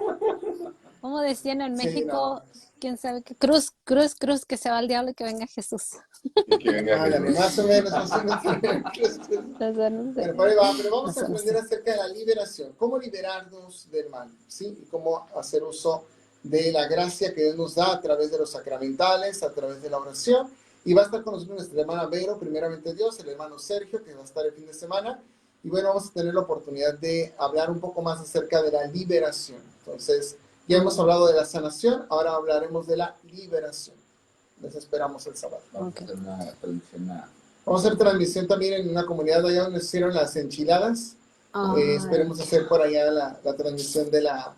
como decían en Sí, no. México, quién sabe qué, cruz, cruz, cruz, que se va el diablo y que venga Jesús. Y que venga Ándale, Jesús. más o menos, más o menos. Entonces, no sé, Bueno, por ahí va, pero vamos a eso no aprender sé. acerca de la liberación, cómo liberarnos del mal, ¿sí? Y cómo hacer uso de la gracia que Dios nos da a través de los sacramentales, a través de la oración. Y va a estar con nosotros nuestra hermana Vero, primeramente Dios, el hermano Sergio, que va a estar el fin de semana. Y bueno, vamos a tener la oportunidad de hablar un poco más acerca de la liberación. Entonces, ya hemos hablado de la sanación, ahora hablaremos de la liberación. Les esperamos el sábado. Vamos Ok. a hacer una traducción Vamos a hacer transmisión también en una comunidad allá donde se hicieron las enchiladas. Ay, Esperemos hacer por allá la transmisión de la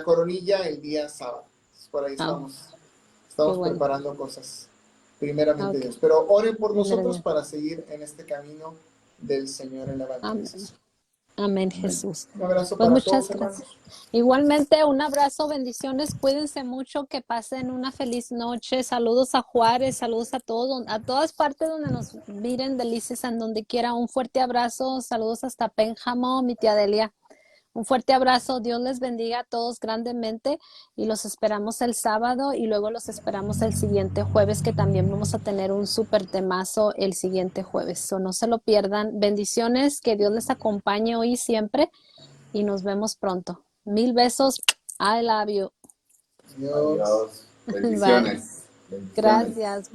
coronilla el día sábado. Por ahí ah, estamos, qué estamos bueno. preparando cosas. primeramente Ok, Dios. Pero oren por primero nosotros Dios. para seguir en este camino del Señor en la Amén. evangelización. Amén, Amén. Jesús. Un abrazo Pues para muchas todos, gracias. hermanos. Igualmente, un abrazo, bendiciones, cuídense mucho, que pasen una feliz noche. Saludos a Juárez, saludos a todos, a todas partes donde nos miren, delicias, en donde quiera. Un fuerte abrazo, saludos hasta Pénjamo, mi tía Delia. Un fuerte abrazo, Dios les bendiga a todos grandemente y los esperamos el sábado y luego los esperamos el siguiente jueves, que también vamos a tener un súper temazo el siguiente jueves. So, no se lo pierdan. Bendiciones, que Dios les acompañe hoy y siempre y nos vemos pronto. Mil besos. I love you. Dios. Adiós. Bye. Bendiciones. Bendiciones. Gracias.